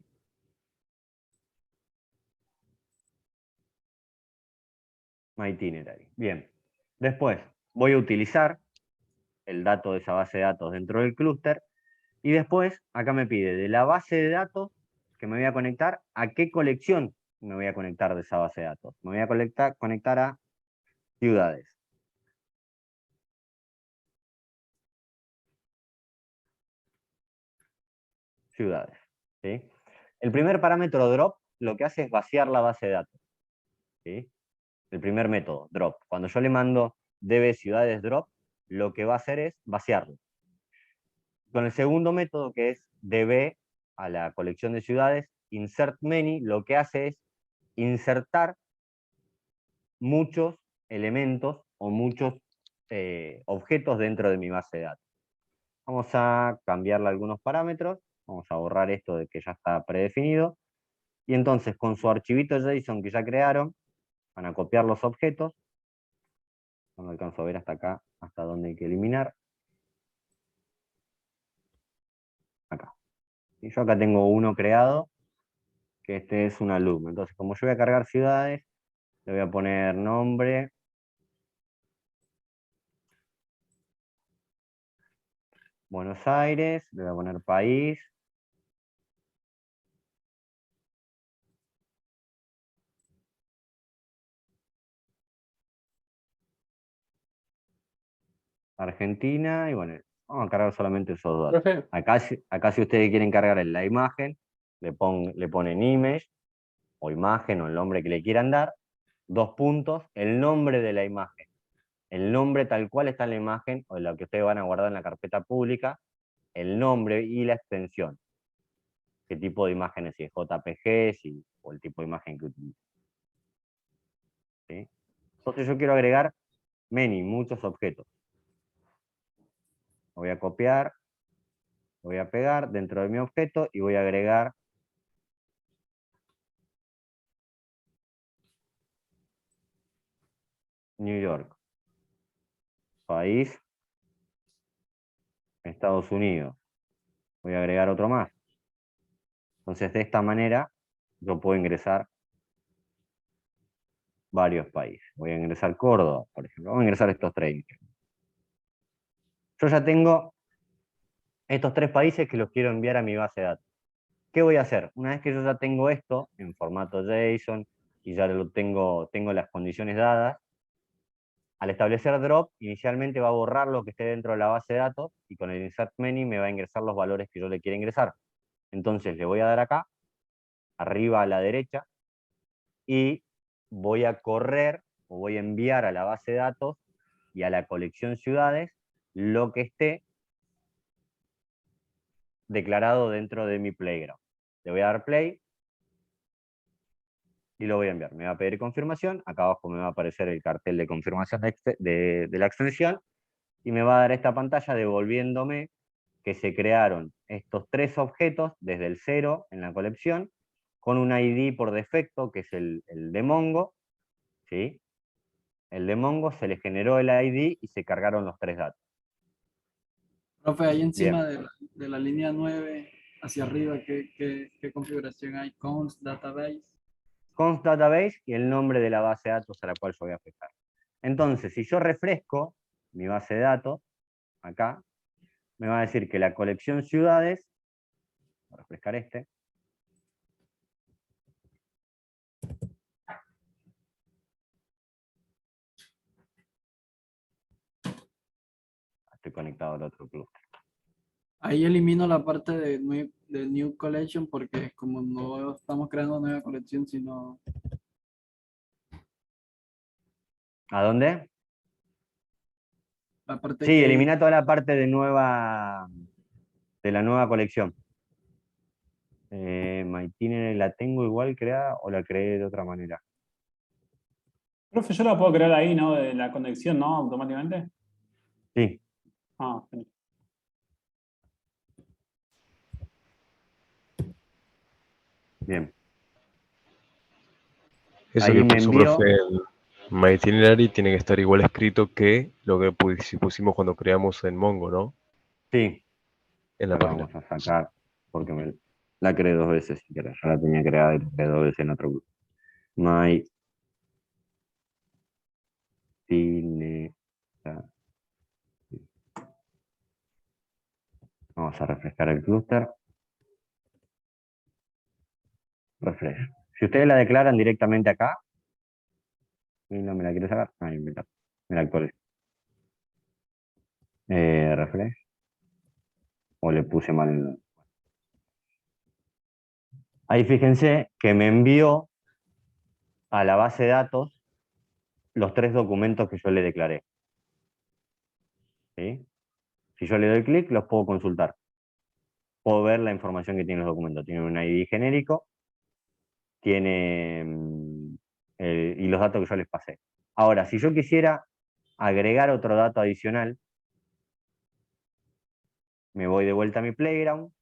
[SPEAKER 1] My Itinerary, bien. Después voy a utilizar el dato de esa base de datos dentro del clúster, y después acá me pide de la base de datos que me voy a conectar, a qué colección me voy a conectar de esa base de datos. Me voy a conectar a ciudades. Ciudades. ¿Sí? El primer parámetro drop lo que hace es vaciar la base de datos. ¿Sí? El primer método, drop. Cuando yo le mando db ciudades drop, lo que va a hacer es vaciarlo. Con el segundo método, que es db a la colección de ciudades, insert many, lo que hace es insertar muchos elementos o muchos objetos dentro de mi base de datos. Vamos a cambiarle algunos parámetros, vamos a borrar esto de que ya está predefinido, y entonces con su archivito JSON que ya crearon, van a copiar los objetos, no alcanzo a ver hasta acá, hasta dónde hay que eliminar, acá. Y yo acá tengo uno creado, que este es un alumno, entonces como yo voy a cargar ciudades, le voy a poner nombre, Buenos Aires, le voy a poner país, Argentina, y bueno, vamos a cargar solamente esos datos.
[SPEAKER 3] Profe,
[SPEAKER 1] Acá si ustedes quieren cargar en la imagen, le ponen image, o imagen, o el nombre que le quieran dar, 2 puntos, el nombre de la imagen. El nombre tal cual está en la imagen, o en la que ustedes van a guardar en la carpeta pública, el nombre y la extensión. Qué tipo de imagen es, si es JPG, o el tipo de imagen que utilice. ¿Sí? Entonces yo quiero agregar muchos objetos. Lo voy a copiar, lo voy a pegar dentro de mi objeto y voy a agregar New York. País, Estados Unidos. Voy a agregar otro más. Entonces de esta manera yo puedo ingresar varios países. Voy a ingresar Córdoba, por ejemplo. Vamos a ingresar estos 3. Yo ya tengo estos 3 países que los quiero enviar a mi base de datos. ¿Qué voy a hacer? Una vez que yo ya tengo esto en formato JSON y ya tengo las condiciones dadas, al establecer drop, inicialmente va a borrar lo que esté dentro de la base de datos y con el insert many me va a ingresar los valores que yo le quiera ingresar. Entonces le voy a dar acá, arriba a la derecha, y voy a correr o voy a enviar a la base de datos y a la colección ciudades lo que esté declarado dentro de mi playground. Le voy a dar play y lo voy a enviar. Me va a pedir confirmación, acá abajo me va a aparecer el cartel de confirmación de la extensión y me va a dar esta pantalla devolviéndome que se crearon estos 3 objetos desde el 0 en la colección con un ID por defecto que es el de Mongo, ¿sí? El de Mongo se le generó el ID y se cargaron los 3 datos.
[SPEAKER 5] Profe, ahí encima
[SPEAKER 1] Bien.
[SPEAKER 5] de la línea 9 hacia arriba, ¿qué configuración hay? Const database.
[SPEAKER 1] Const database y el nombre de la base de datos a la cual yo voy a afectar. Entonces, si yo refresco mi base de datos, acá, me va a decir que la colección ciudades, voy a refrescar este, estoy conectado al otro cluster.
[SPEAKER 5] Ahí elimino la parte de New Collection porque como no estamos creando nueva colección, sino
[SPEAKER 1] ¿A dónde?
[SPEAKER 5] la parte
[SPEAKER 1] Sí,
[SPEAKER 5] que
[SPEAKER 1] elimina toda la parte de la nueva colección. MyTinery la tengo igual creada o la creé de otra manera.
[SPEAKER 2] Profe, yo la puedo crear ahí, ¿no? De la conexión, ¿no? Automáticamente.
[SPEAKER 1] Sí.
[SPEAKER 2] Ah, genial.
[SPEAKER 1] Bien.
[SPEAKER 7] Eso
[SPEAKER 1] Ahí
[SPEAKER 7] que
[SPEAKER 1] me
[SPEAKER 7] puso,
[SPEAKER 1] envió.
[SPEAKER 7] profe, en My Itinerary tiene que estar igual escrito que lo que pusimos cuando creamos en Mongo, ¿no?
[SPEAKER 1] Sí.
[SPEAKER 7] En la
[SPEAKER 1] Ahora
[SPEAKER 7] página.
[SPEAKER 1] vamos a sacar, porque la creé 2 veces, si querés. Ya la tenía creada y la creé 2 veces en otro grupo. MyTinery. Vamos a refrescar el clúster. Refresh. Si ustedes la declaran directamente acá, y no me la quiero sacar, ahí me la actualizo. Refresh. O le puse mal el... Ahí fíjense que me envió a la base de datos los 3 documentos que yo le declaré. ¿Sí? Si yo le doy clic, los puedo consultar. Puedo ver la información que tienen los documentos. Tienen un ID genérico, tiene y los datos que yo les pasé. Ahora, si yo quisiera agregar otro dato adicional, me voy de vuelta a mi playground,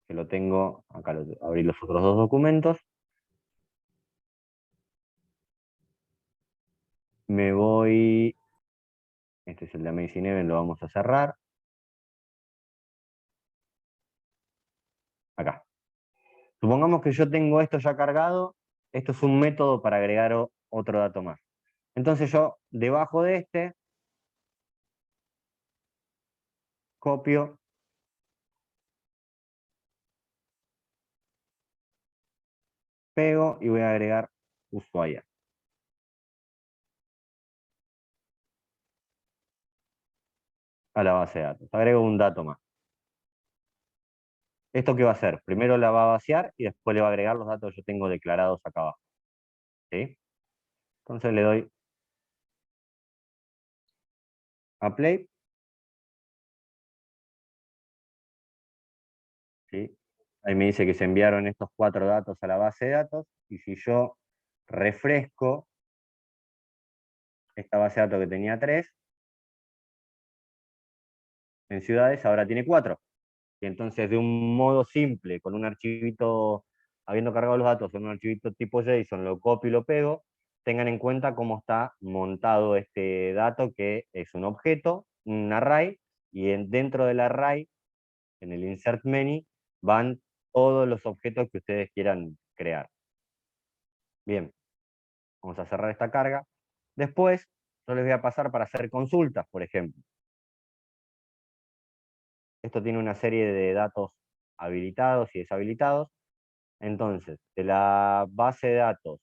[SPEAKER 1] que lo tengo, acá abrí los otros 2 documentos, me voy, este es el de Amazing Event, lo vamos a cerrar, acá. Supongamos que yo tengo esto ya cargado, esto es un método para agregar otro dato más. Entonces yo, debajo de este, copio pego y voy a agregar usuario a la base de datos. Agrego un dato más. ¿Esto qué va a hacer? Primero la va a vaciar y después le va a agregar los datos que yo tengo declarados acá abajo. ¿Sí? Entonces le doy a play. ¿Sí? Ahí me dice que se enviaron estos 4 datos a la base de datos. Y si yo refresco esta base de datos que tenía 3, en ciudades ahora tiene 4. Y entonces de un modo simple, con un archivito, habiendo cargado los datos en un archivito tipo JSON, lo copio y lo pego, tengan en cuenta cómo está montado este dato, que es un objeto, un array, y dentro del array, en el insert many, van todos los objetos que ustedes quieran crear. Bien, vamos a cerrar esta carga. Después, yo les voy a pasar para hacer consultas, por ejemplo. Esto tiene una serie de datos habilitados y deshabilitados. Entonces, de la base de datos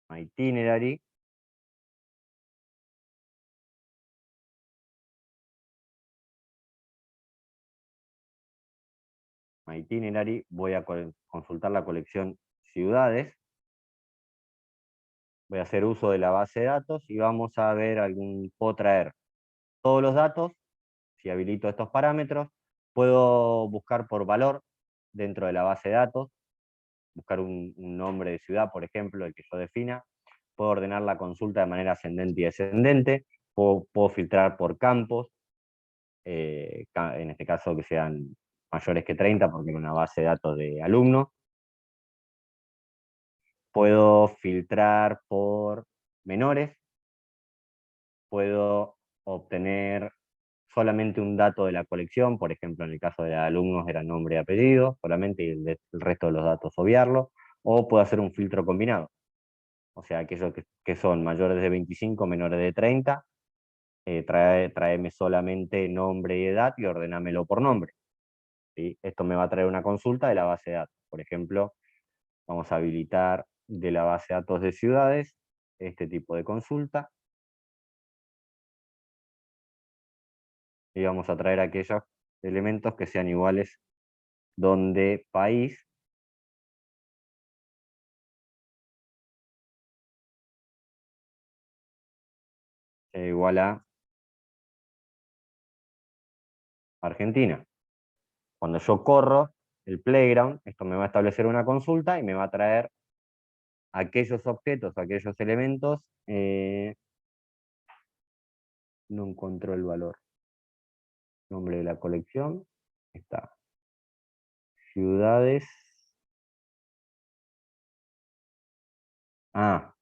[SPEAKER 1] MyItinerary, voy a consultar la colección ciudades. Voy a hacer uso de la base de datos y vamos a ver puedo traer todos los datos. Si habilito estos parámetros, puedo buscar por valor dentro de la base de datos, buscar un nombre de ciudad, por ejemplo, el que yo defina. Puedo ordenar la consulta de manera ascendente y descendente. Puedo filtrar por campos, en este caso que sean mayores que 30, porque es una base de datos de alumnos. Puedo filtrar por menores. Puedo obtener solamente un dato de la colección, por ejemplo, en el caso de alumnos era nombre y apellido, solamente, y el resto de los datos obviarlo, o puedo hacer un filtro combinado. O sea, aquellos que son mayores de 25, menores de 30, tráeme solamente nombre y edad y ordenámelo por nombre. ¿Sí? Esto me va a traer una consulta de la base de datos. Por ejemplo, vamos a habilitar de la base de datos de ciudades este tipo de consulta. Y vamos a traer aquellos elementos que sean iguales, donde país sea igual a Argentina. Cuando yo corro el playground, esto me va a establecer una consulta y me va a traer aquellos objetos, aquellos elementos. No encuentro el valor. Nombre de la colección. Está. Ciudades. Ah,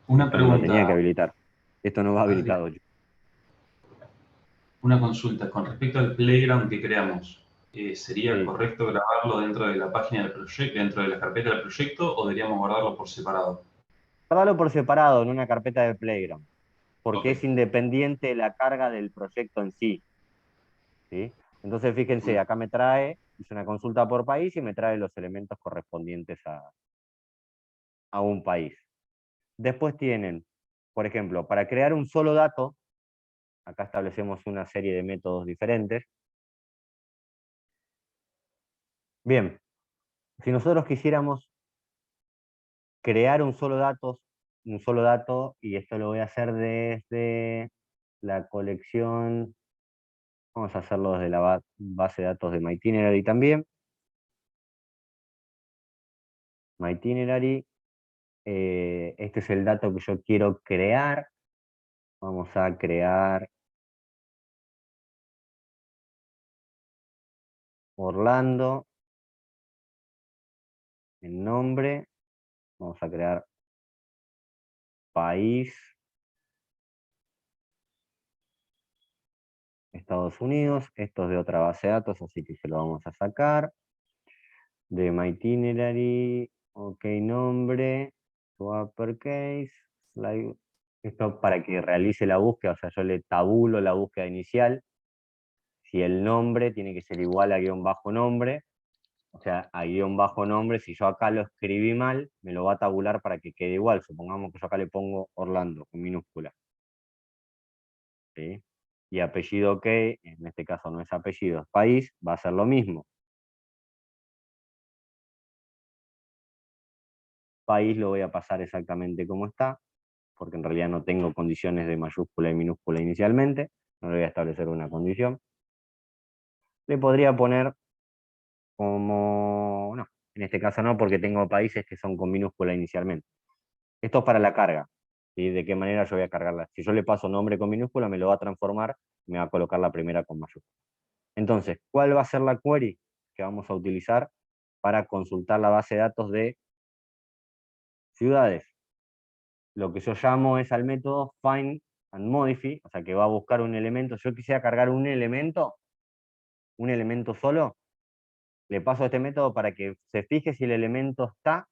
[SPEAKER 11] Una
[SPEAKER 1] esto no lo tenía que
[SPEAKER 11] pregunta,
[SPEAKER 1] habilitar. Esto no va
[SPEAKER 11] Adrián.
[SPEAKER 1] habilitado.
[SPEAKER 11] Una consulta. Con respecto al playground que creamos, ¿sería
[SPEAKER 1] Sí.
[SPEAKER 11] correcto grabarlo dentro de la página del proyecto, dentro de la carpeta del proyecto, o deberíamos guardarlo por separado?
[SPEAKER 1] Guárdalo por separado en una carpeta de playground, porque
[SPEAKER 11] Ok.
[SPEAKER 1] es independiente de la carga del proyecto en sí. ¿Sí? Entonces, fíjense, acá me trae, hice una consulta por país y me trae los elementos correspondientes a un país. Después tienen, por ejemplo, para crear un solo dato, acá establecemos una serie de métodos diferentes. Bien, si nosotros quisiéramos crear un solo dato, y esto lo voy a hacer desde la colección, vamos a hacerlo desde la base de datos de MyItinerary también. MyItinerary, este es el dato que yo quiero crear. Vamos a crear Orlando, el nombre. Vamos a crear país, Estados Unidos. Esto es de otra base de datos, así que se lo vamos a sacar. De MyItinerary, ok, nombre, to uppercase, slide. Esto para que realice la búsqueda, o sea, yo le tabulo la búsqueda inicial. Si el nombre tiene que ser igual a guión bajo nombre, o sea, a guión bajo nombre, si yo acá lo escribí mal, me lo va a tabular para que quede igual. Supongamos que yo acá le pongo Orlando, con minúscula. ¿Sí? Y apellido que, en este caso no es apellido, es país, va a ser lo mismo. País lo voy a pasar exactamente como está, porque en realidad no tengo condiciones de mayúscula y minúscula inicialmente, no le voy a establecer una condición. Le podría poner como, no, en este caso no, porque tengo países que son con minúscula inicialmente. Esto es para la carga, ¿sí? De qué manera yo voy a cargarla. Si yo le paso nombre con minúscula, me lo va a transformar, me va a colocar la primera con mayúscula. Entonces, ¿cuál va a ser la query que vamos a utilizar para consultar la base de datos de ciudades? Lo que yo llamo es al método find and modify, o sea que va a buscar un elemento. Yo quisiera cargar un elemento solo, le paso a este método para que se fije si el elemento está,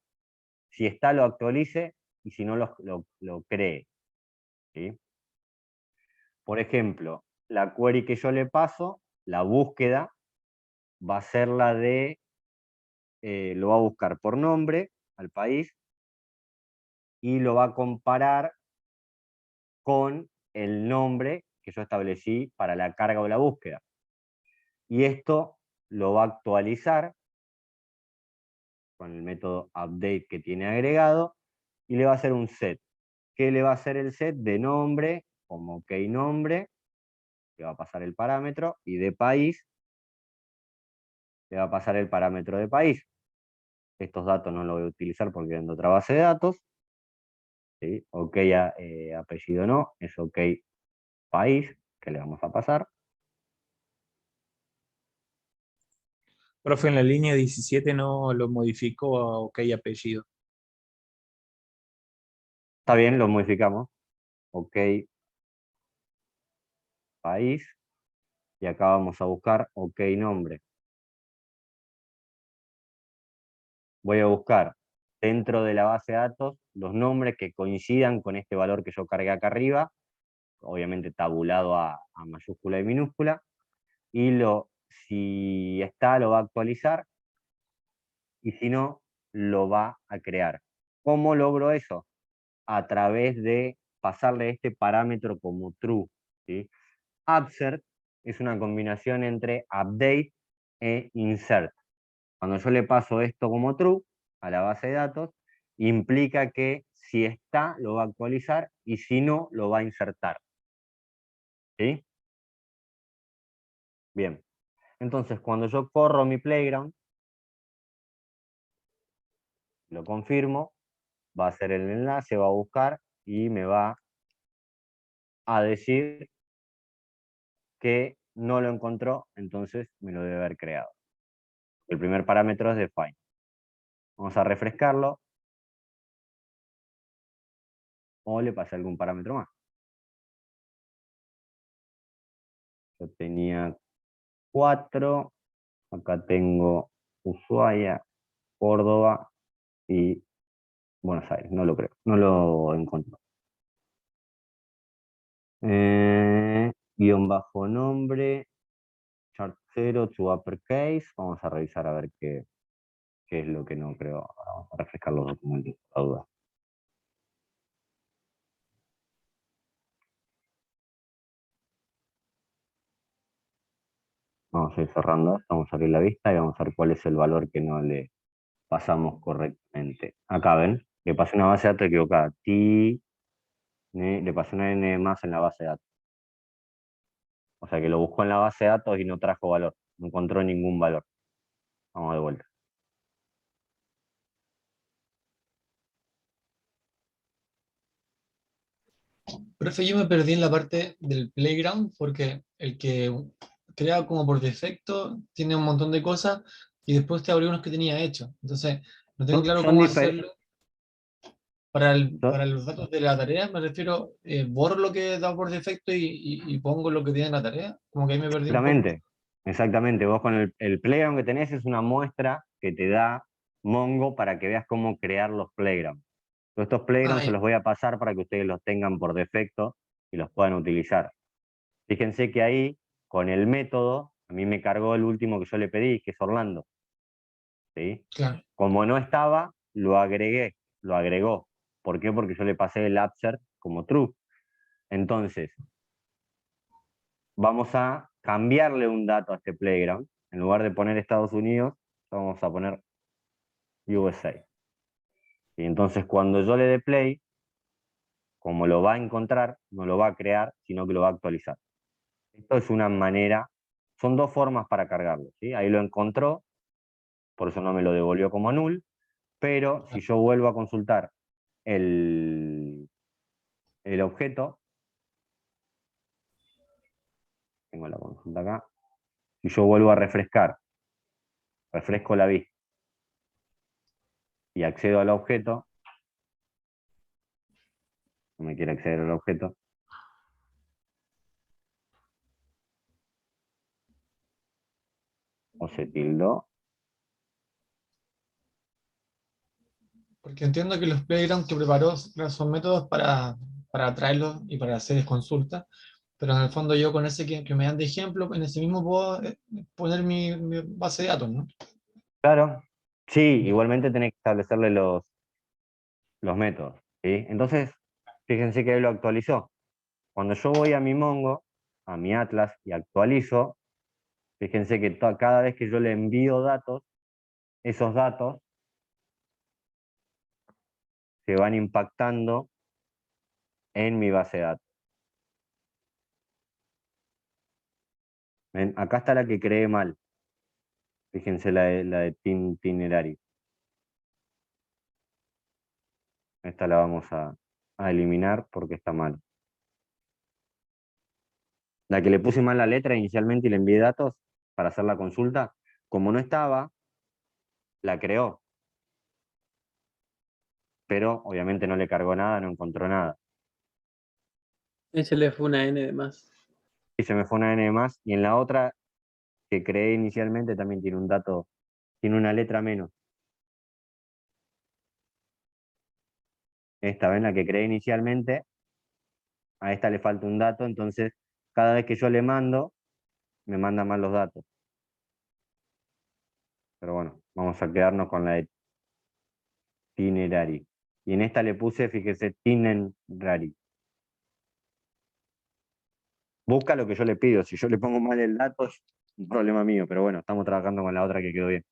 [SPEAKER 1] si está lo actualice, y si no lo cree. ¿Sí? Por ejemplo, la query que yo le paso la búsqueda va a ser la de, lo va a buscar por nombre al país y lo va a comparar con el nombre que yo establecí para la carga o la búsqueda. Y esto lo va a actualizar con el método update que tiene agregado y le va a hacer un set. ¿Qué le va a hacer el set? De nombre, como keyNombre, que va a pasar el parámetro, y de país, le va a pasar el parámetro de país. Estos datos no los voy a utilizar porque vienen de otra base de datos. ¿Sí? Ok, apellido no, es ok país, que le vamos a pasar.
[SPEAKER 6] Profe, en la línea 17 no lo modificó a ok apellido.
[SPEAKER 1] Está bien, lo modificamos. Ok país. Y acá vamos a buscar ok nombre. Voy a buscar dentro de la base de datos los nombres que coincidan con este valor que yo cargué acá arriba, obviamente tabulado a mayúscula y minúscula, y si está lo va a actualizar, y si no, lo va a crear. ¿Cómo logro eso? A través de pasarle este parámetro como true. ¿Sí? Upsert es una combinación entre update e insert. Cuando yo le paso esto como true a la base de datos, implica que si está, lo va a actualizar, y si no, lo va a insertar. ¿Sí? Bien. Entonces, cuando yo corro mi playground, lo confirmo, va a hacer el enlace, va a buscar y me va a decir que no lo encontró, entonces me lo debe haber creado. El primer parámetro es define. Vamos a refrescarlo. O le pasé algún parámetro más. Yo tenía 4. Acá tengo Ushuaia, Córdoba y Buenos Aires. No lo creo. No lo encuentro. Guión bajo nombre. Chart 0 to uppercase. Vamos a revisar a ver qué es lo que no creo. Vamos a refrescar los documentos, por la duda. Vamos a ir cerrando, vamos a abrir la vista y vamos a ver cuál es el valor que no le pasamos correctamente. Acá ven, le pasé una base de datos equivocada. Le pasé una N más en la base de datos. O sea que lo buscó en la base de datos y no trajo valor. No encontró ningún valor. Vamos de vuelta.
[SPEAKER 12] Profe, yo me perdí en la parte del playground porque el que crea como por defecto tiene un montón de cosas y después te abrió unos que tenía hecho. Entonces, no tengo claro
[SPEAKER 1] Son
[SPEAKER 12] cómo
[SPEAKER 1] diferentes.
[SPEAKER 12] hacerlo. Para los datos de la tarea, me refiero, borro lo que he dado por defecto y pongo lo que tiene en la tarea. Como que ahí me perdí un poco.
[SPEAKER 1] Exactamente. Vos con el playground que tenés es una muestra que te da Mongo para que veas cómo crear los playgrounds. Todos estos playgrounds se los voy a pasar para que ustedes los tengan por defecto y los puedan utilizar. Fíjense que ahí, con el método, a mí me cargó el último que yo le pedí, que es Orlando. ¿Sí?
[SPEAKER 12] Claro.
[SPEAKER 1] Como no estaba, lo agregó. ¿Por qué? Porque yo le pasé el upsert como true. Entonces, vamos a cambiarle un dato a este playground. En lugar de poner Estados Unidos, vamos a poner USA. Y entonces cuando yo le dé play, como lo va a encontrar, no lo va a crear, sino que lo va a actualizar. Esto es una manera, son dos formas para cargarlo. ¿Sí? Ahí lo encontró, por eso no me lo devolvió como null, pero si yo vuelvo a consultar el objeto, tengo la consulta acá, si yo vuelvo a refresco la vista y accedo al objeto, no me quiere acceder al objeto, o se tildó.
[SPEAKER 12] Porque entiendo que los playgrounds que preparó son métodos para traerlos y para hacer consultas, pero en el fondo yo con ese que me dan de ejemplo, en ese mismo puedo poner mi base de datos, ¿no?
[SPEAKER 1] Claro. Sí, igualmente tenés que establecerle los métodos, ¿sí? Entonces, fíjense que él lo actualizó. Cuando yo voy a mi Mongo, a mi Atlas, y actualizo, fíjense que cada vez que yo le envío datos, esos datos se van impactando en mi base de datos. ¿Ven? Acá está la que creé mal. Fíjense la de Itinerary. Esta la vamos a eliminar porque está mal. La que le puse mal la letra inicialmente y le envié datos para hacer la consulta, como no estaba, la creó. Pero obviamente no le cargó nada, no encontró nada.
[SPEAKER 3] Y se le fue una N de más.
[SPEAKER 1] Y se me fue una N de más. Y en la otra que creé inicialmente también tiene un dato, tiene una letra menos. Esta, ¿ven? La que creé inicialmente, a esta le falta un dato, entonces cada vez que yo le mando, me manda mal los datos. Pero bueno, vamos a quedarnos con la de Itinerary. Y en esta le puse, fíjese, Itinerary. Busca lo que yo le pido. Si yo le pongo mal el dato, es un problema mío. Pero bueno, estamos trabajando con la otra que quedó bien.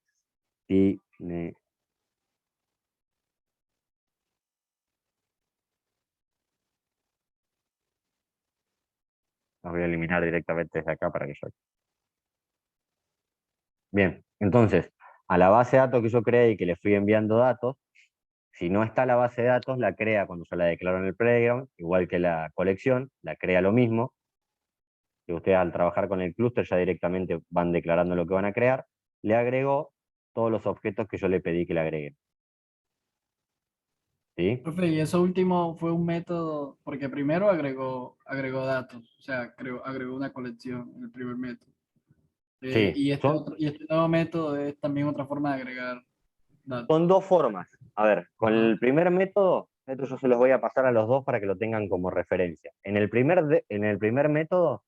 [SPEAKER 1] Los voy a eliminar directamente desde acá para que yo... Bien, entonces, a la base de datos que yo creé y que le fui enviando datos, si no está la base de datos, la crea cuando yo la declaro en el playground, igual que la colección, la crea lo mismo. Que ustedes al trabajar con el clúster ya directamente van declarando lo que van a crear. Le agregó todos los objetos que yo le pedí que le agreguen. ¿Sí?
[SPEAKER 5] Profe, y eso último fue un método, porque primero agregó datos, o sea, agregó una colección en el primer método.
[SPEAKER 1] Sí,
[SPEAKER 5] Y este nuevo método es también otra forma de agregar datos.
[SPEAKER 1] son dos formas. A ver, con
[SPEAKER 5] Ajá.
[SPEAKER 1] el primer método, esto yo se los voy a pasar a los dos para que lo tengan como referencia. En el primer método,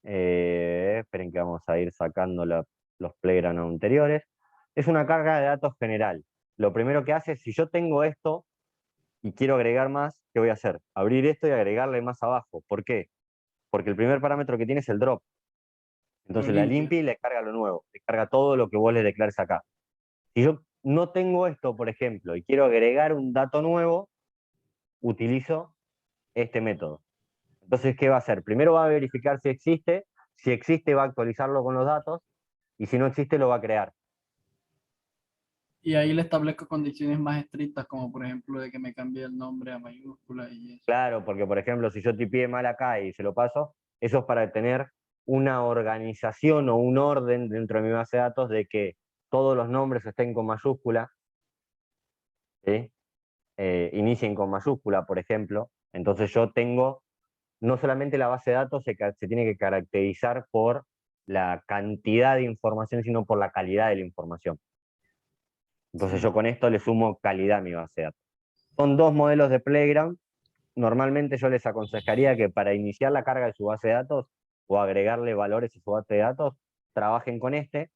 [SPEAKER 1] esperen que vamos a ir sacando los playground anteriores, es una carga de datos general. Lo primero que hace, si yo tengo esto y quiero agregar más, ¿qué voy a hacer? Abrir esto y agregarle más abajo. ¿Por qué? Porque el primer parámetro que tiene es el drop. Entonces la limpia y le carga lo nuevo, le carga todo lo que vos le declares acá. Si yo no tengo esto, por ejemplo, y quiero agregar un dato nuevo, utilizo este método. Entonces, ¿qué va a hacer? Primero va a verificar si existe va a actualizarlo con los datos, y si no existe lo va a crear.
[SPEAKER 5] Y ahí le establezco condiciones más estrictas, como por ejemplo de que me cambie el nombre a mayúscula y eso.
[SPEAKER 1] Claro, porque por ejemplo, si yo tipié mal acá y se lo paso, eso es para tener una organización o un orden dentro de mi base de datos de que todos los nombres estén con mayúscula, ¿sí? Inicien con mayúscula, por ejemplo. Entonces yo tengo, no solamente la base de datos se tiene que caracterizar por la cantidad de información, sino por la calidad de la información. Entonces yo con esto le sumo calidad a mi base de datos. Son dos modelos de Playground. Normalmente yo les aconsejaría que para iniciar la carga de su base de datos o agregarle valores a su base de datos, trabajen con este.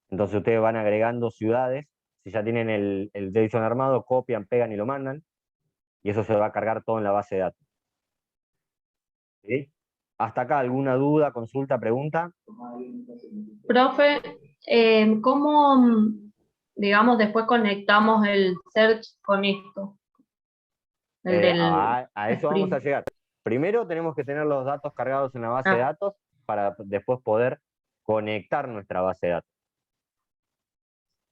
[SPEAKER 1] Entonces ustedes van agregando ciudades. Si ya tienen el JSON armado, copian, pegan y lo mandan. Y eso se va a cargar todo en la base de datos. ¿Sí? ¿Hasta acá alguna duda, consulta, pregunta?
[SPEAKER 13] Profe, ¿cómo, digamos, después conectamos el search con esto? El del
[SPEAKER 1] A eso vamos a
[SPEAKER 13] sprint.
[SPEAKER 1] llegar. Primero tenemos que tener los datos cargados en la base de datos para después poder conectar nuestra base de datos.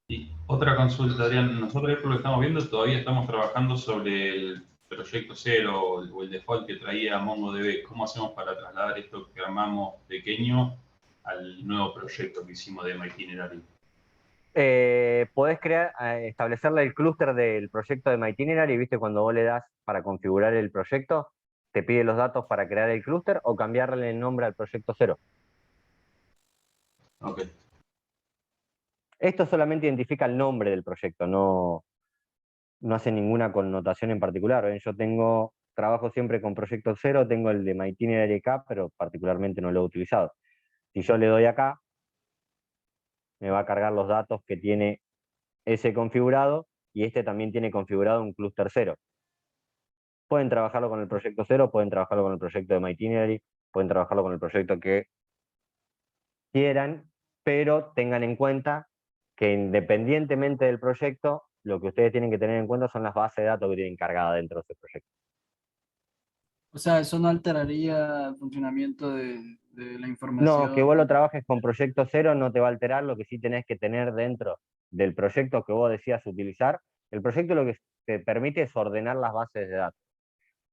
[SPEAKER 11] Y otra consulta, Adrián. Nosotros por lo que estamos viendo todavía estamos trabajando sobre el proyecto 0 o el default que traía MongoDB. ¿Cómo hacemos para trasladar esto que armamos pequeño al nuevo proyecto que hicimos de MyItinerario?
[SPEAKER 1] Podés establecerle el clúster del proyecto de MyItinerario, y viste cuando vos le das para configurar el proyecto, te pide los datos para crear el clúster o cambiarle el nombre al proyecto 0.
[SPEAKER 11] Ok.
[SPEAKER 1] Esto solamente identifica el nombre del proyecto, no hace ninguna connotación en particular. ¿Ven? Yo tengo trabajo siempre con proyecto 0, tengo el de MyItinerary acá, pero particularmente no lo he utilizado. Si yo le doy acá, me va a cargar los datos que tiene ese configurado, y este también tiene configurado un clúster 0. Pueden trabajarlo con el proyecto 0, pueden trabajarlo con el proyecto de MyItinerary, pueden trabajarlo con el proyecto que quieran, pero tengan en cuenta que independientemente del proyecto, lo que ustedes tienen que tener en cuenta son las bases de datos que tienen cargadas dentro de ese proyecto.
[SPEAKER 5] O sea, eso no alteraría el funcionamiento de la información.
[SPEAKER 1] No, que vos lo trabajes con proyecto 0 no te va a alterar. Lo que sí tenés que tener dentro del proyecto que vos decías utilizar. El proyecto lo que te permite es ordenar las bases de datos.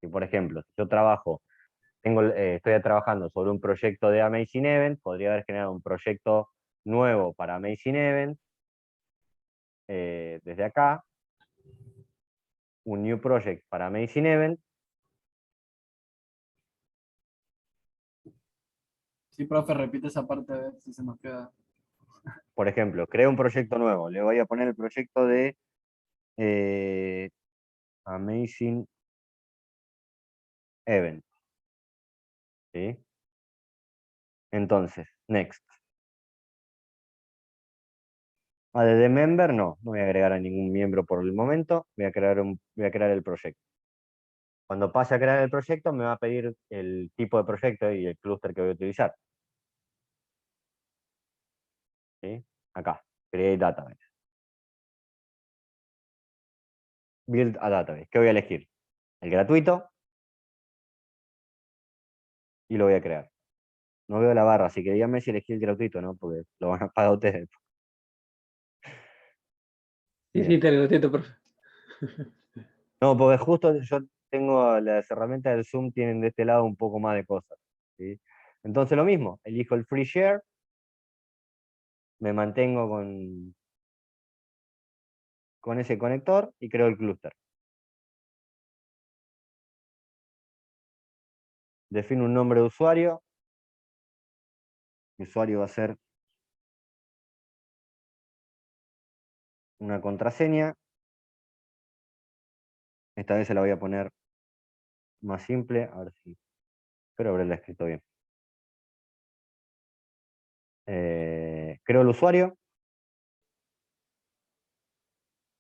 [SPEAKER 1] Y por ejemplo, si yo trabajo, estoy trabajando sobre un proyecto de Amazing Event, podría haber generado un proyecto nuevo para Amazing Event, desde acá, un new project para Amazing Event.
[SPEAKER 5] Sí, profe, repite esa parte a ver si se nos queda.
[SPEAKER 1] Por ejemplo, creo un proyecto nuevo, le voy a poner el proyecto de Amazing Event. ¿Sí? Entonces, next. De member no voy a agregar a ningún miembro por el momento, voy a crear el proyecto. Cuando pase a crear el proyecto me va a pedir el tipo de proyecto y el clúster que voy a utilizar. ¿Sí? Acá, create database. Build a database. ¿Qué voy a elegir? El gratuito. Y lo voy a crear. No veo la barra, así que díganme si elegí el gratuito, ¿no? Porque lo van a pagar ustedes.
[SPEAKER 3] Sí, sí, te lo entiendo, profe.
[SPEAKER 1] No, porque justo yo tengo las herramientas del Zoom, tienen de este lado un poco más de cosas. ¿Sí? Entonces lo mismo, elijo el free share, me mantengo con ese conector y creo el clúster. Defino un nombre de usuario. El usuario va a ser una contraseña. Esta vez se la voy a poner más simple, a ver si espero haberla escrito bien. Creo el usuario.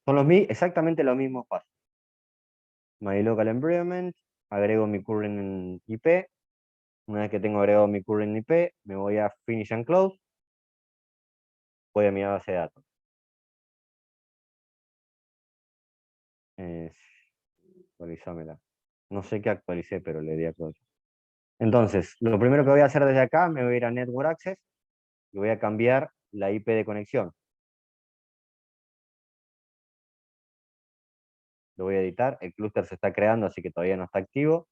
[SPEAKER 1] Son exactamente los mismos pasos. My local environment, agrego mi current IP. Una vez que tengo agregado mi current IP, me voy a finish and close. Voy a mi base de datos. Actualizámela. No sé qué actualicé, pero le di actualizar. Entonces, lo primero que voy a hacer desde acá, me voy a ir a Network Access y voy a cambiar la IP de conexión. Lo voy a editar, el clúster se está creando, así que todavía no está activo.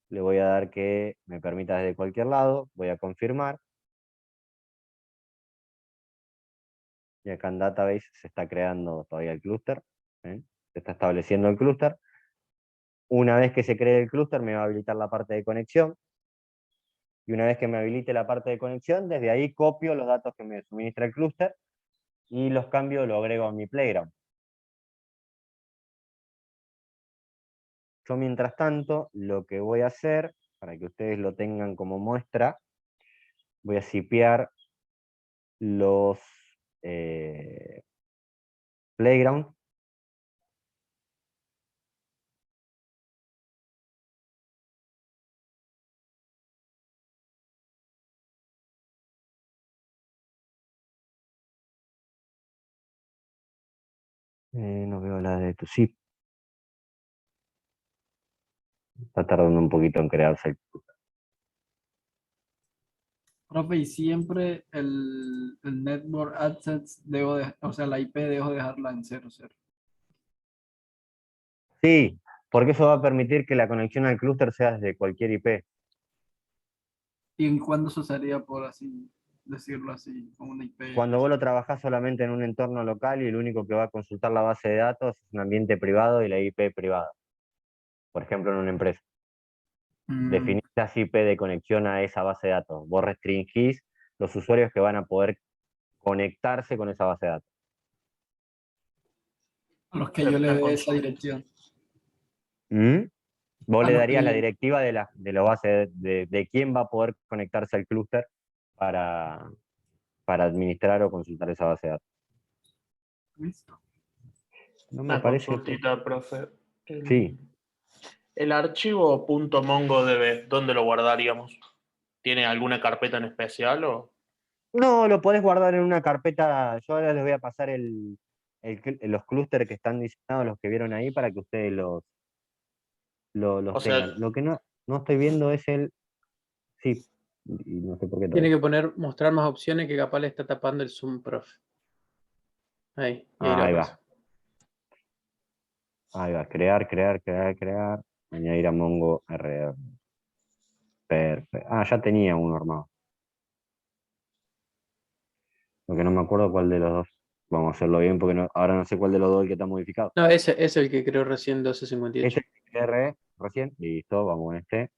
[SPEAKER 1] Le voy a dar que me permita desde cualquier lado, voy a confirmar. Y acá en Database se está creando todavía el clúster. Se está estableciendo el clúster. Una vez que se cree el clúster, me va a habilitar la parte de conexión. Y una vez que me habilite la parte de conexión, desde ahí copio los datos que me suministra el clúster y los cambio, lo agrego a mi Playground. Yo, mientras tanto, lo que voy a hacer, para que ustedes lo tengan como muestra, voy a zipear los Playground. No veo la de tu zip. Está tardando un poquito en crearse el clúster.
[SPEAKER 5] Profe, y siempre el Network Access o sea, la IP debo dejarla en 00.
[SPEAKER 1] Sí, porque eso va a permitir que la conexión al clúster sea desde cualquier IP.
[SPEAKER 5] ¿Y en cuándo se usaría, por así decirlo así, con una IP?
[SPEAKER 1] Cuando vos lo trabajás solamente en un entorno local y el único que va a consultar la base de datos es un ambiente privado y la IP privada. Por ejemplo, en una empresa. Definís las IP de conexión a esa base de datos. Vos restringís los usuarios que van a poder conectarse con esa base de datos.
[SPEAKER 5] A los que yo le dé esa dirección.
[SPEAKER 1] ¿Mm? Vos le
[SPEAKER 5] no,
[SPEAKER 1] darías la
[SPEAKER 5] y-
[SPEAKER 1] directiva de la base de quién va a poder conectarse al clúster para, para administrar o consultar esa base de datos.
[SPEAKER 5] Listo.
[SPEAKER 1] No me
[SPEAKER 9] Una
[SPEAKER 1] parece que...
[SPEAKER 9] consultita, profe.
[SPEAKER 1] Sí.
[SPEAKER 9] El archivo .mongodb, ¿dónde lo guardaríamos? ¿Tiene alguna carpeta en especial o...?
[SPEAKER 1] No, lo podés guardar en una carpeta. Yo ahora les voy a pasar los clústeres que están diseñados, los que vieron ahí, para que ustedes los
[SPEAKER 9] O sea,
[SPEAKER 1] tengan. Lo que no estoy viendo es el... Sí, y no sé por qué
[SPEAKER 3] Tiene
[SPEAKER 1] todavía.
[SPEAKER 3] que poner, mostrar más opciones que capaz le está tapando el Zoom, profe. Ahí, y ahí lo
[SPEAKER 1] Ahí
[SPEAKER 3] aparece.
[SPEAKER 1] va. Ahí va. Crear. Añadir a Mongo RR. Perfecto. Ah, ya tenía uno armado. Lo que no me acuerdo cuál de los dos. Vamos a hacerlo bien porque ahora no sé cuál de los dos el que está modificado.
[SPEAKER 3] No, ese es el que creó recién 1258.
[SPEAKER 1] Este es el RR recién. Listo, vamos con este.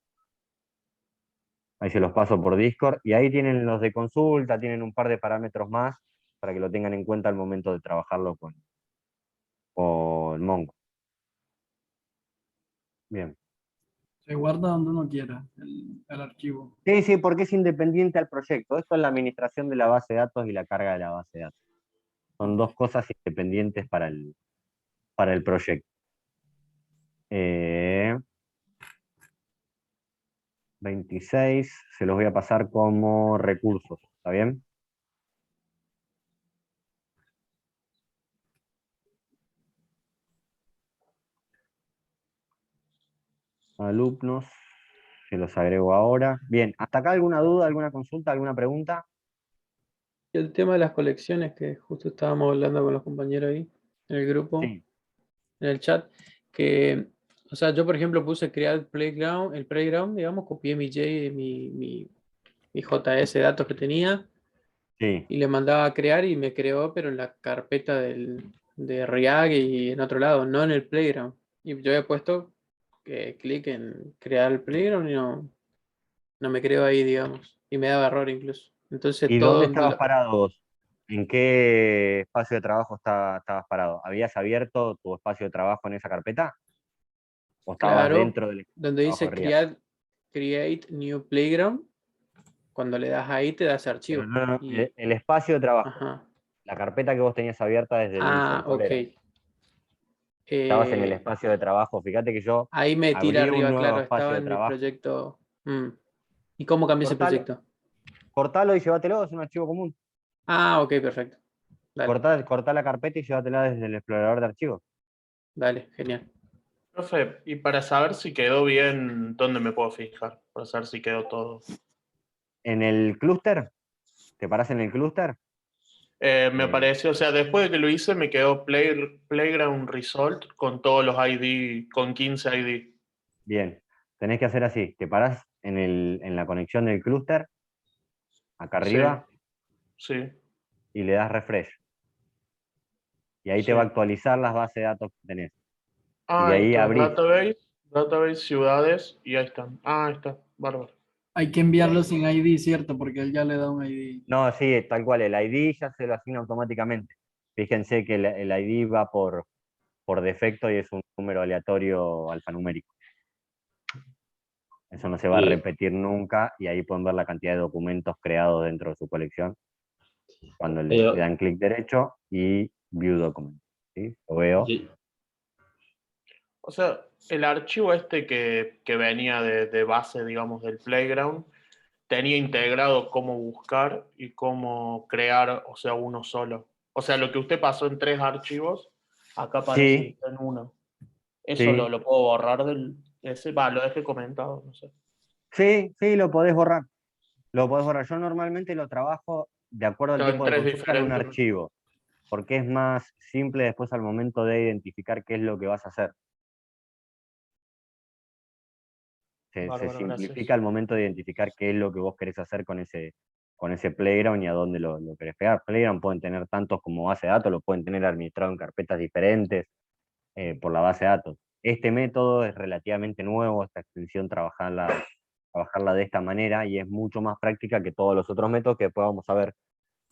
[SPEAKER 1] Ahí se los paso por Discord. Y ahí tienen los de consulta, tienen un par de parámetros más para que lo tengan en cuenta al momento de trabajarlo con Mongo. Bien.
[SPEAKER 5] Se guarda donde uno quiera el archivo.
[SPEAKER 1] Sí, porque es independiente al proyecto. Esto es la administración de la base de datos y la carga de la base de datos. Son dos cosas independientes para el proyecto. 26, se los voy a pasar como recursos, ¿está bien? Alumnos, se los agrego ahora. Bien, ¿hasta acá alguna duda, alguna consulta, alguna pregunta?
[SPEAKER 3] Y el tema de las colecciones, que justo estábamos hablando con los compañeros ahí, en el grupo,
[SPEAKER 1] Sí.
[SPEAKER 3] en el chat, que, o sea, yo por ejemplo puse crear el playground, digamos, copié mi JS de datos que tenía,
[SPEAKER 1] Sí.
[SPEAKER 3] y le mandaba a crear y me creó, pero en la carpeta de React y en otro lado, no en el playground. Y yo he puesto clic en crear el playground y no me creo ahí, digamos, y me daba error incluso. Entonces
[SPEAKER 1] ¿Y dónde
[SPEAKER 3] todo
[SPEAKER 1] estabas parado vos? ¿En qué espacio de trabajo estabas parado? ¿Habías abierto tu espacio de trabajo en esa carpeta? ¿O estabas
[SPEAKER 3] claro,
[SPEAKER 1] dentro del
[SPEAKER 3] donde
[SPEAKER 1] trabajo de
[SPEAKER 3] dice
[SPEAKER 1] React?
[SPEAKER 3] create new playground, cuando le das ahí te da ese
[SPEAKER 1] Pero
[SPEAKER 3] archivo.
[SPEAKER 1] no,
[SPEAKER 3] Y,
[SPEAKER 1] el espacio de trabajo,
[SPEAKER 3] ajá.
[SPEAKER 1] la carpeta que vos tenías abierta desde el inicio, ¿cuál
[SPEAKER 3] Ok.
[SPEAKER 1] era? Estabas en el espacio de trabajo. Fíjate que yo
[SPEAKER 3] Ahí me tira
[SPEAKER 1] abrí un
[SPEAKER 3] arriba,
[SPEAKER 1] nuevo
[SPEAKER 3] claro,
[SPEAKER 1] espacio
[SPEAKER 3] estaba
[SPEAKER 1] de
[SPEAKER 3] en mi
[SPEAKER 1] trabajo.
[SPEAKER 3] proyecto. ¿Y cómo cambié ese proyecto?
[SPEAKER 1] Cortalo y llévatelo, es un archivo común.
[SPEAKER 3] Ah, ok, perfecto. Dale,
[SPEAKER 1] Cortá la carpeta y llévatela desde el explorador de archivos.
[SPEAKER 3] dale, genial.
[SPEAKER 9] Profe, y para saber si quedó bien, ¿dónde me puedo fijar? Para saber si quedó todo.
[SPEAKER 1] En el clúster, ¿te parás en el clúster?
[SPEAKER 9] Me apareció, o sea, después de que lo hice, me quedó Playground Result con todos los ID, con 15 ID.
[SPEAKER 1] Bien, tenés que hacer así, te parás en la conexión del clúster, acá arriba,
[SPEAKER 9] Sí,
[SPEAKER 1] y le das refresh. Y ahí te
[SPEAKER 9] sí.
[SPEAKER 1] va a actualizar las bases de datos que tenés. Y
[SPEAKER 9] Ah,
[SPEAKER 1] de
[SPEAKER 9] ahí
[SPEAKER 1] ahí
[SPEAKER 9] está,
[SPEAKER 1] abrís.
[SPEAKER 9] database, ciudades, y ahí están. Ah, ahí está, bárbaro.
[SPEAKER 5] Hay que enviarlo sin ID, ¿cierto? Porque él ya le da un ID.
[SPEAKER 1] No, sí, tal cual, el ID ya se lo asigna automáticamente. Fíjense que el ID va por defecto y es un número aleatorio alfanumérico. Eso no se va a
[SPEAKER 8] Y,
[SPEAKER 1] repetir nunca y ahí pueden ver la cantidad de documentos creados dentro de su colección. Cuando le
[SPEAKER 8] eh,
[SPEAKER 1] dan clic derecho y View Document. ¿Sí? Lo veo.
[SPEAKER 8] y-
[SPEAKER 9] O sea, el archivo este que venía de base, digamos, del Playground, tenía integrado cómo buscar y cómo crear, o sea, uno solo. O sea, lo que usted pasó en 3 archivos, acá aparece que
[SPEAKER 1] Sí,
[SPEAKER 9] está en uno. Eso
[SPEAKER 1] sí,
[SPEAKER 9] lo puedo borrar ese, lo dejé comentado, no sé.
[SPEAKER 1] sí, lo podés borrar. Lo podés borrar. Yo normalmente lo trabajo de acuerdo al
[SPEAKER 9] Claro, en
[SPEAKER 1] tipo de
[SPEAKER 9] 3
[SPEAKER 1] consulta en un
[SPEAKER 9] diferentes.
[SPEAKER 1] archivo, porque es más simple después al momento de identificar qué es lo que vas a hacer. Se
[SPEAKER 9] Bárbaro,
[SPEAKER 1] simplifica
[SPEAKER 9] gracias.
[SPEAKER 1] al momento de identificar qué es lo que vos querés hacer con ese playground y a dónde lo querés pegar. Playground pueden tener tantos como base de datos, lo pueden tener administrado en carpetas diferentes por la base de datos. Este método es relativamente nuevo, esta extensión trabajarla de esta manera y es mucho más práctica que todos los otros métodos que después vamos a ver.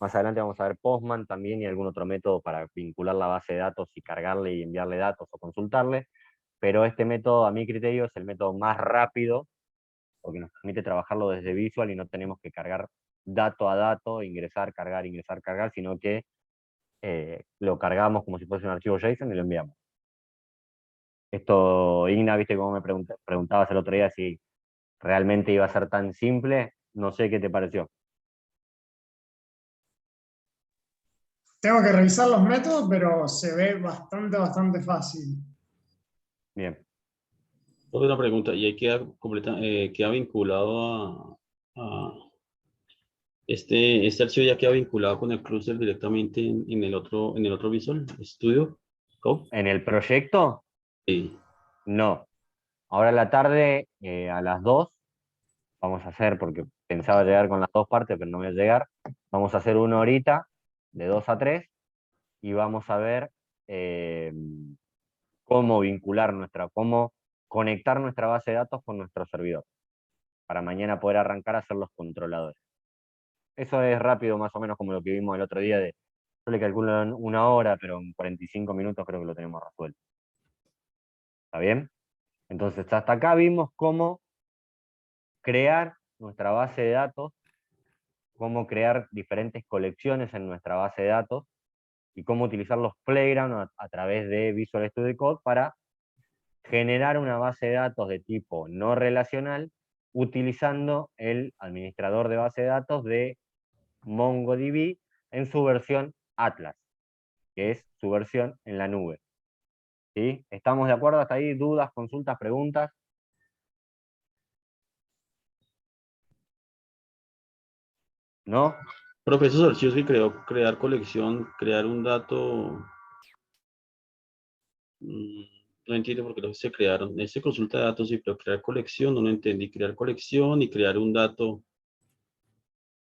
[SPEAKER 1] Más adelante vamos a ver Postman también y algún otro método para vincular la base de datos y cargarle y enviarle datos o consultarle. pero este método, a mi criterio, es el método más rápido, porque nos permite trabajarlo desde Visual y no tenemos que cargar dato a dato, ingresar, cargar, sino que lo cargamos como si fuese un archivo JSON y lo enviamos. Esto, Igna, viste cómo me preguntabas el otro día si realmente iba a ser tan simple, no sé qué te pareció.
[SPEAKER 14] Tengo que revisar los métodos, pero se ve bastante fácil.
[SPEAKER 1] Bien.
[SPEAKER 8] Una pregunta, y ahí queda vinculado este archivo ya queda vinculado con el crucer directamente en el otro Visual Studio Code.
[SPEAKER 1] ¿En el proyecto?
[SPEAKER 8] Sí.
[SPEAKER 1] No. Ahora en la tarde, a las 2, vamos a hacer, porque pensaba llegar con las dos partes, pero no voy a llegar, vamos a hacer una horita, de 2 a 3, y vamos a ver cómo vincular cómo conectar nuestra base de datos con nuestro servidor, para mañana poder arrancar a ser los controladores. Eso es rápido, más o menos como lo que vimos el otro día, yo le calculo en 1 hora, pero en 45 minutos creo que lo tenemos resuelto. ¿Está bien? Entonces, hasta acá vimos cómo crear nuestra base de datos, cómo crear diferentes colecciones en nuestra base de datos, y cómo utilizar los Playground a través de Visual Studio Code para generar una base de datos de tipo no relacional, utilizando el administrador de base de datos de MongoDB en su versión Atlas, que es su versión en la nube. ¿Sí? ¿Estamos de acuerdo hasta ahí? ¿Dudas, consultas, preguntas? ¿No?
[SPEAKER 8] Profe, esos archivos que crear colección, crear un dato, no entiendo por qué los se crearon. Ese consulta de datos, sí, pero crear colección, no lo entendí. Crear colección y crear un dato.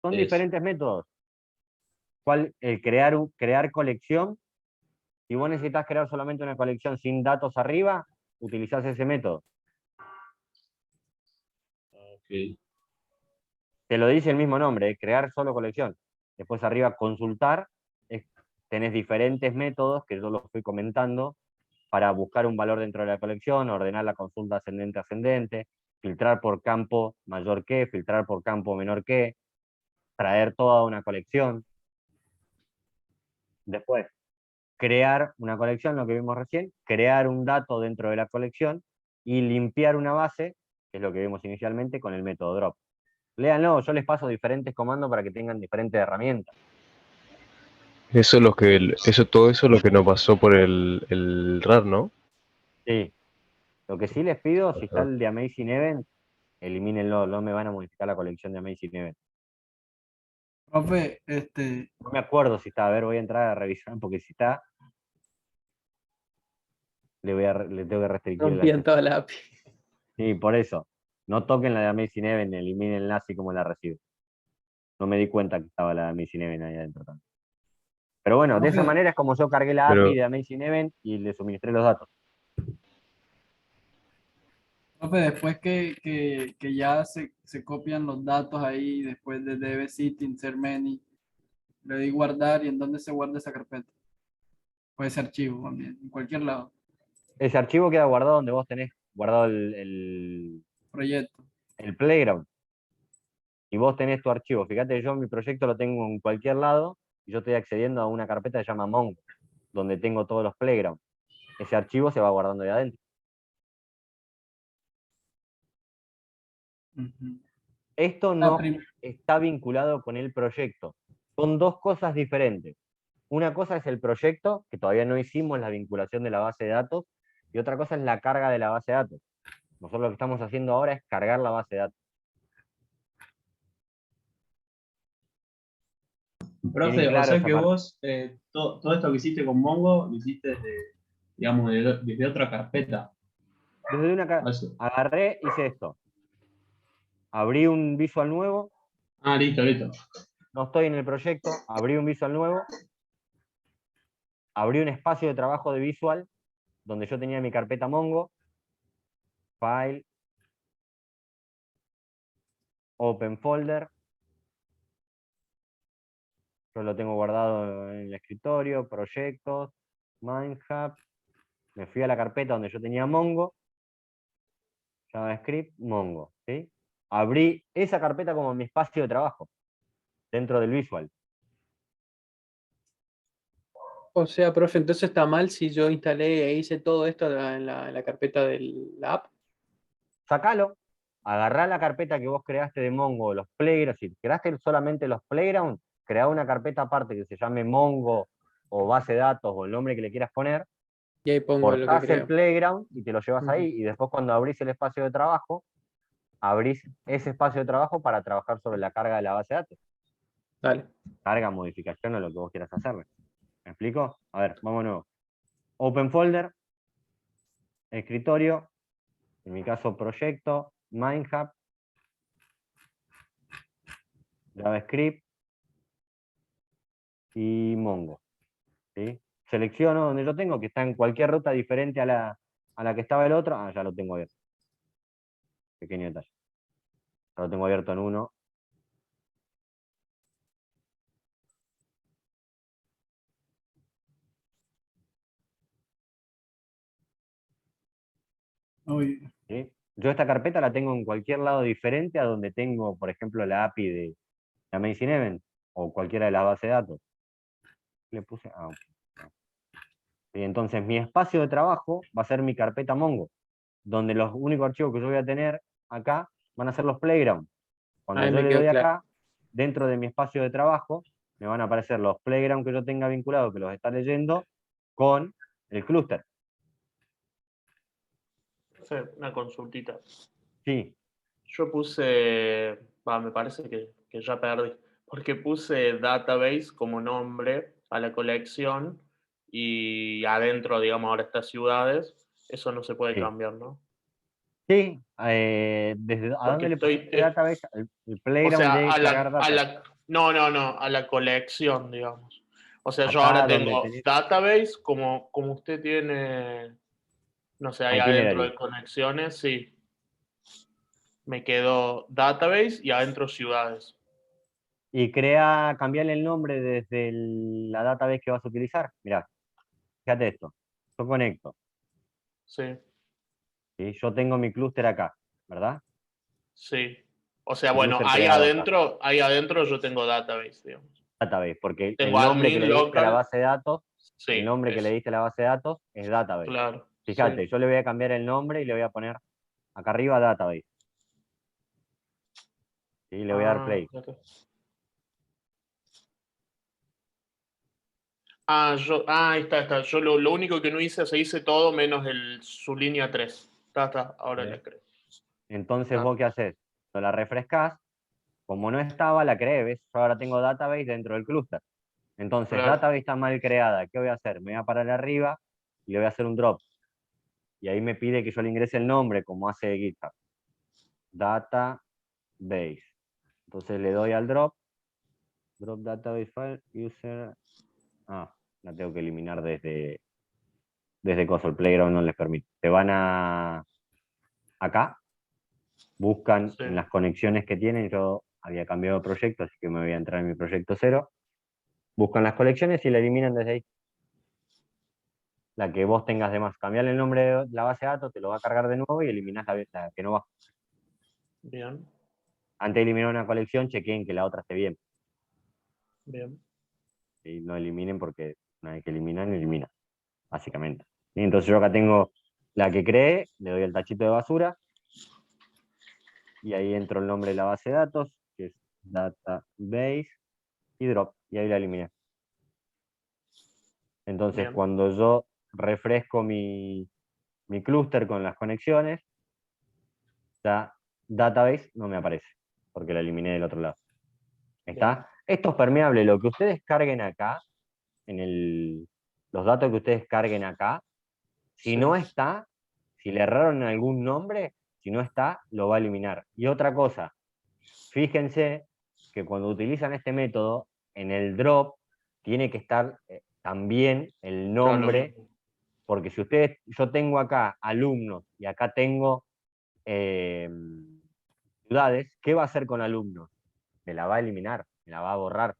[SPEAKER 1] Son diferentes métodos. El crear colección, si vos necesitas crear solamente una colección sin datos arriba, utilizás ese método.
[SPEAKER 8] Okay.
[SPEAKER 1] Te lo dice el mismo nombre, crear solo colección. Después arriba consultar, tenés diferentes métodos que yo los fui comentando para buscar un valor dentro de la colección, ordenar la consulta ascendente-ascendente, filtrar por campo mayor que, filtrar por campo menor que, traer toda una colección. Después, crear una colección, lo que vimos recién, crear un dato dentro de la colección y limpiar una base, que es lo que vimos inicialmente, con el método drop. Léanlo, yo les paso diferentes comandos para que tengan diferentes herramientas.
[SPEAKER 7] Todo eso es lo que nos pasó por el RAR, ¿no?
[SPEAKER 1] Sí. Lo que sí les pido, si está el de Amazing Event, elimínenlo, no me van a modificar la colección de Amazing Event.
[SPEAKER 5] Profe,
[SPEAKER 1] no me acuerdo si está, a ver, voy a entrar a revisar, porque si está, le tengo que restringir el
[SPEAKER 3] Rompían
[SPEAKER 1] acceso.
[SPEAKER 3] toda la API.
[SPEAKER 1] Sí, por eso. No toquen la de Amazing Event, elimínenla así como la recibo. No me di cuenta que estaba la de Amazing Event ahí adentro también. Pero bueno, de esa manera es como yo cargué la API de Amazing Event y le suministré los datos.
[SPEAKER 5] profe, después que ya se copian los datos ahí, después de dbcity, insert many, le doy guardar, ¿y en dónde se guarda esa carpeta? O ese archivo también, en cualquier lado.
[SPEAKER 1] Ese archivo queda guardado donde vos tenés guardado el
[SPEAKER 5] Proyecto.
[SPEAKER 1] El Playground. Y vos tenés tu archivo. Fíjate, yo mi proyecto lo tengo en cualquier lado y yo estoy accediendo a una carpeta que se llama Mongo, donde tengo todos los Playground. Ese archivo se va guardando de adentro. Esto no está vinculado con el proyecto. Son dos cosas diferentes. Una cosa es el proyecto, que todavía no hicimos la vinculación de la base de datos, y otra cosa es la carga de la base de datos. Nosotros lo que estamos haciendo ahora es cargar la base de datos.
[SPEAKER 11] Profe,
[SPEAKER 1] claro
[SPEAKER 11] o sea
[SPEAKER 1] esa
[SPEAKER 11] que
[SPEAKER 1] parte.
[SPEAKER 11] vos, todo esto que hiciste con Mongo, lo hiciste desde otra carpeta.
[SPEAKER 1] Desde agarré, hice esto. Abrí un visual nuevo.
[SPEAKER 11] Ah, listo.
[SPEAKER 1] No estoy en el proyecto, abrí un visual nuevo. Abrí un espacio de trabajo de visual donde yo tenía mi carpeta Mongo. File. Open folder. Yo lo tengo guardado en el escritorio, proyectos, Mindhub. me fui a la carpeta donde yo tenía Mongo, JavaScript, Mongo, ¿sí? Abrí esa carpeta como mi espacio de trabajo, dentro del Visual.
[SPEAKER 3] O sea, profe, entonces está mal si yo instalé e hice todo esto en la carpeta de la app.
[SPEAKER 1] Sacalo, agarrá la carpeta que vos creaste de Mongo, los playgrounds, si creaste solamente los playgrounds, creá una carpeta aparte que se llame Mongo o base de datos o el nombre que le quieras poner,
[SPEAKER 3] Y ahí pongo lo que
[SPEAKER 1] cortás el
[SPEAKER 3] creo.
[SPEAKER 1] playground y te lo llevas
[SPEAKER 3] Ujú.
[SPEAKER 1] ahí, y después cuando abrís el espacio de trabajo, abrís ese espacio de trabajo para trabajar sobre la carga de la base de datos.
[SPEAKER 3] Dale.
[SPEAKER 1] Carga, modificación o lo que vos quieras hacerle. ¿Me explico? A ver, vamos de nuevo. Open folder, escritorio, en mi caso proyecto, Mindhub, JavaScript y Mongo. ¿Sí? Selecciono donde yo tengo, que está en cualquier ruta diferente a la que estaba el otro. Ah, ya lo tengo abierto. Pequeño detalle. Ya lo tengo abierto en uno.
[SPEAKER 5] Uy,
[SPEAKER 1] ¿Sí? Yo esta carpeta la tengo en cualquier lado diferente a donde tengo, por ejemplo, la API de Amazing Event o cualquiera de las bases de datos. Le puse. Ah, ok. Y entonces mi espacio de trabajo va a ser mi carpeta Mongo, donde los únicos archivos que yo voy a tener acá van a ser los playgrounds. Cuando
[SPEAKER 3] Ahí
[SPEAKER 1] yo
[SPEAKER 3] me
[SPEAKER 1] le
[SPEAKER 3] quedó
[SPEAKER 1] doy
[SPEAKER 3] claro.
[SPEAKER 1] acá, dentro de mi espacio de trabajo, me van a aparecer los playgrounds que yo tenga vinculados, que los está leyendo, con el clúster.
[SPEAKER 9] Una consultita.
[SPEAKER 1] Sí.
[SPEAKER 9] Yo puse, me parece que ya perdí, porque puse database como nombre a la colección y adentro, digamos, ahora estas ciudades, eso no se puede
[SPEAKER 1] Sí.
[SPEAKER 9] cambiar, ¿no?
[SPEAKER 1] Sí, ¿desde a
[SPEAKER 9] Porque
[SPEAKER 1] dónde le
[SPEAKER 9] estoy,
[SPEAKER 1] pusiste database? El
[SPEAKER 9] o
[SPEAKER 1] playground
[SPEAKER 9] sea,
[SPEAKER 1] de cargar data.
[SPEAKER 9] no, a la colección, digamos. O sea, yo ahora
[SPEAKER 1] Acá donde
[SPEAKER 9] tengo
[SPEAKER 1] tenés
[SPEAKER 9] database, como usted tiene, no sé, ahí adentro
[SPEAKER 1] itinerary.
[SPEAKER 9] de conexiones, sí. Me quedó database y adentro ciudades.
[SPEAKER 1] Y cambiarle el nombre desde la database que vas a utilizar. Mirá, fíjate esto. Yo conecto.
[SPEAKER 9] Sí,
[SPEAKER 1] ¿Sí? Yo tengo mi clúster acá, ¿verdad?
[SPEAKER 9] sí. O sea,
[SPEAKER 1] Mi
[SPEAKER 9] bueno,
[SPEAKER 1] clúster creado acá.
[SPEAKER 9] ahí adentro yo tengo database, digamos.
[SPEAKER 1] Database, porque el
[SPEAKER 9] Tengo
[SPEAKER 1] nombre que
[SPEAKER 9] admin
[SPEAKER 1] le diste a la
[SPEAKER 9] local,
[SPEAKER 1] base de datos, el
[SPEAKER 9] sí,
[SPEAKER 1] nombre que le
[SPEAKER 9] eso,
[SPEAKER 1] diste a la base de datos es database.
[SPEAKER 9] claro,
[SPEAKER 1] Fíjate,
[SPEAKER 9] sí.
[SPEAKER 1] yo le voy a cambiar el nombre y le voy a poner acá arriba database. ¿Sí? Le voy a dar play.
[SPEAKER 9] Claro. Ahí está. Yo lo único que no hice, se hice todo menos su línea 3. Está, ahora
[SPEAKER 1] ¿Sí?
[SPEAKER 9] la creo.
[SPEAKER 1] Entonces, ¿vos qué haces? Cuando la refrescás, como no estaba, la creé, ¿ves? Yo ahora tengo database dentro del clúster. Entonces,
[SPEAKER 9] Claro.
[SPEAKER 1] database está mal creada. ¿Qué voy a hacer? Me voy a parar arriba y le voy a hacer un drop. Y ahí me pide que yo le ingrese el nombre, como hace GitHub. Database. Entonces le doy al drop. Drop database file, user. Ah, la tengo que eliminar desde el Playground no les permite. Se van acá, buscan
[SPEAKER 9] Sí.
[SPEAKER 1] en las conexiones que tienen. Yo había cambiado de proyecto, así que me voy a entrar en mi proyecto 0. Buscan las colecciones y la eliminan desde ahí. La que vos tengas de más. Cambiarle el nombre de la base de datos, te lo va a cargar de nuevo y eliminás la que no va.
[SPEAKER 9] Bien,
[SPEAKER 1] Antes de eliminar una colección, chequen que la otra esté bien.
[SPEAKER 9] bien.
[SPEAKER 1] Y no eliminen porque una vez que eliminan, eliminan, básicamente. Y entonces yo acá tengo la que creé, le doy el tachito de basura, y ahí entro el nombre de la base de datos, que es database, y drop, y ahí la eliminé. Entonces
[SPEAKER 9] Bien.
[SPEAKER 1] cuando yo refresco mi clúster con las conexiones, ya database no me aparece, porque la eliminé del otro lado. ¿Está? Esto es permeable, lo que ustedes carguen acá, los datos que ustedes carguen acá, si
[SPEAKER 9] Sí.
[SPEAKER 1] no está, si le erraron en algún nombre, si no está, lo va a eliminar. Y otra cosa, fíjense que cuando utilizan este método, en el drop tiene que estar también el
[SPEAKER 9] Claro, lo
[SPEAKER 1] nombre,
[SPEAKER 9] mismo.
[SPEAKER 1] porque si yo tengo acá alumnos y acá tengo ciudades, ¿qué va a hacer con alumnos? Me la va a eliminar, me la va a borrar.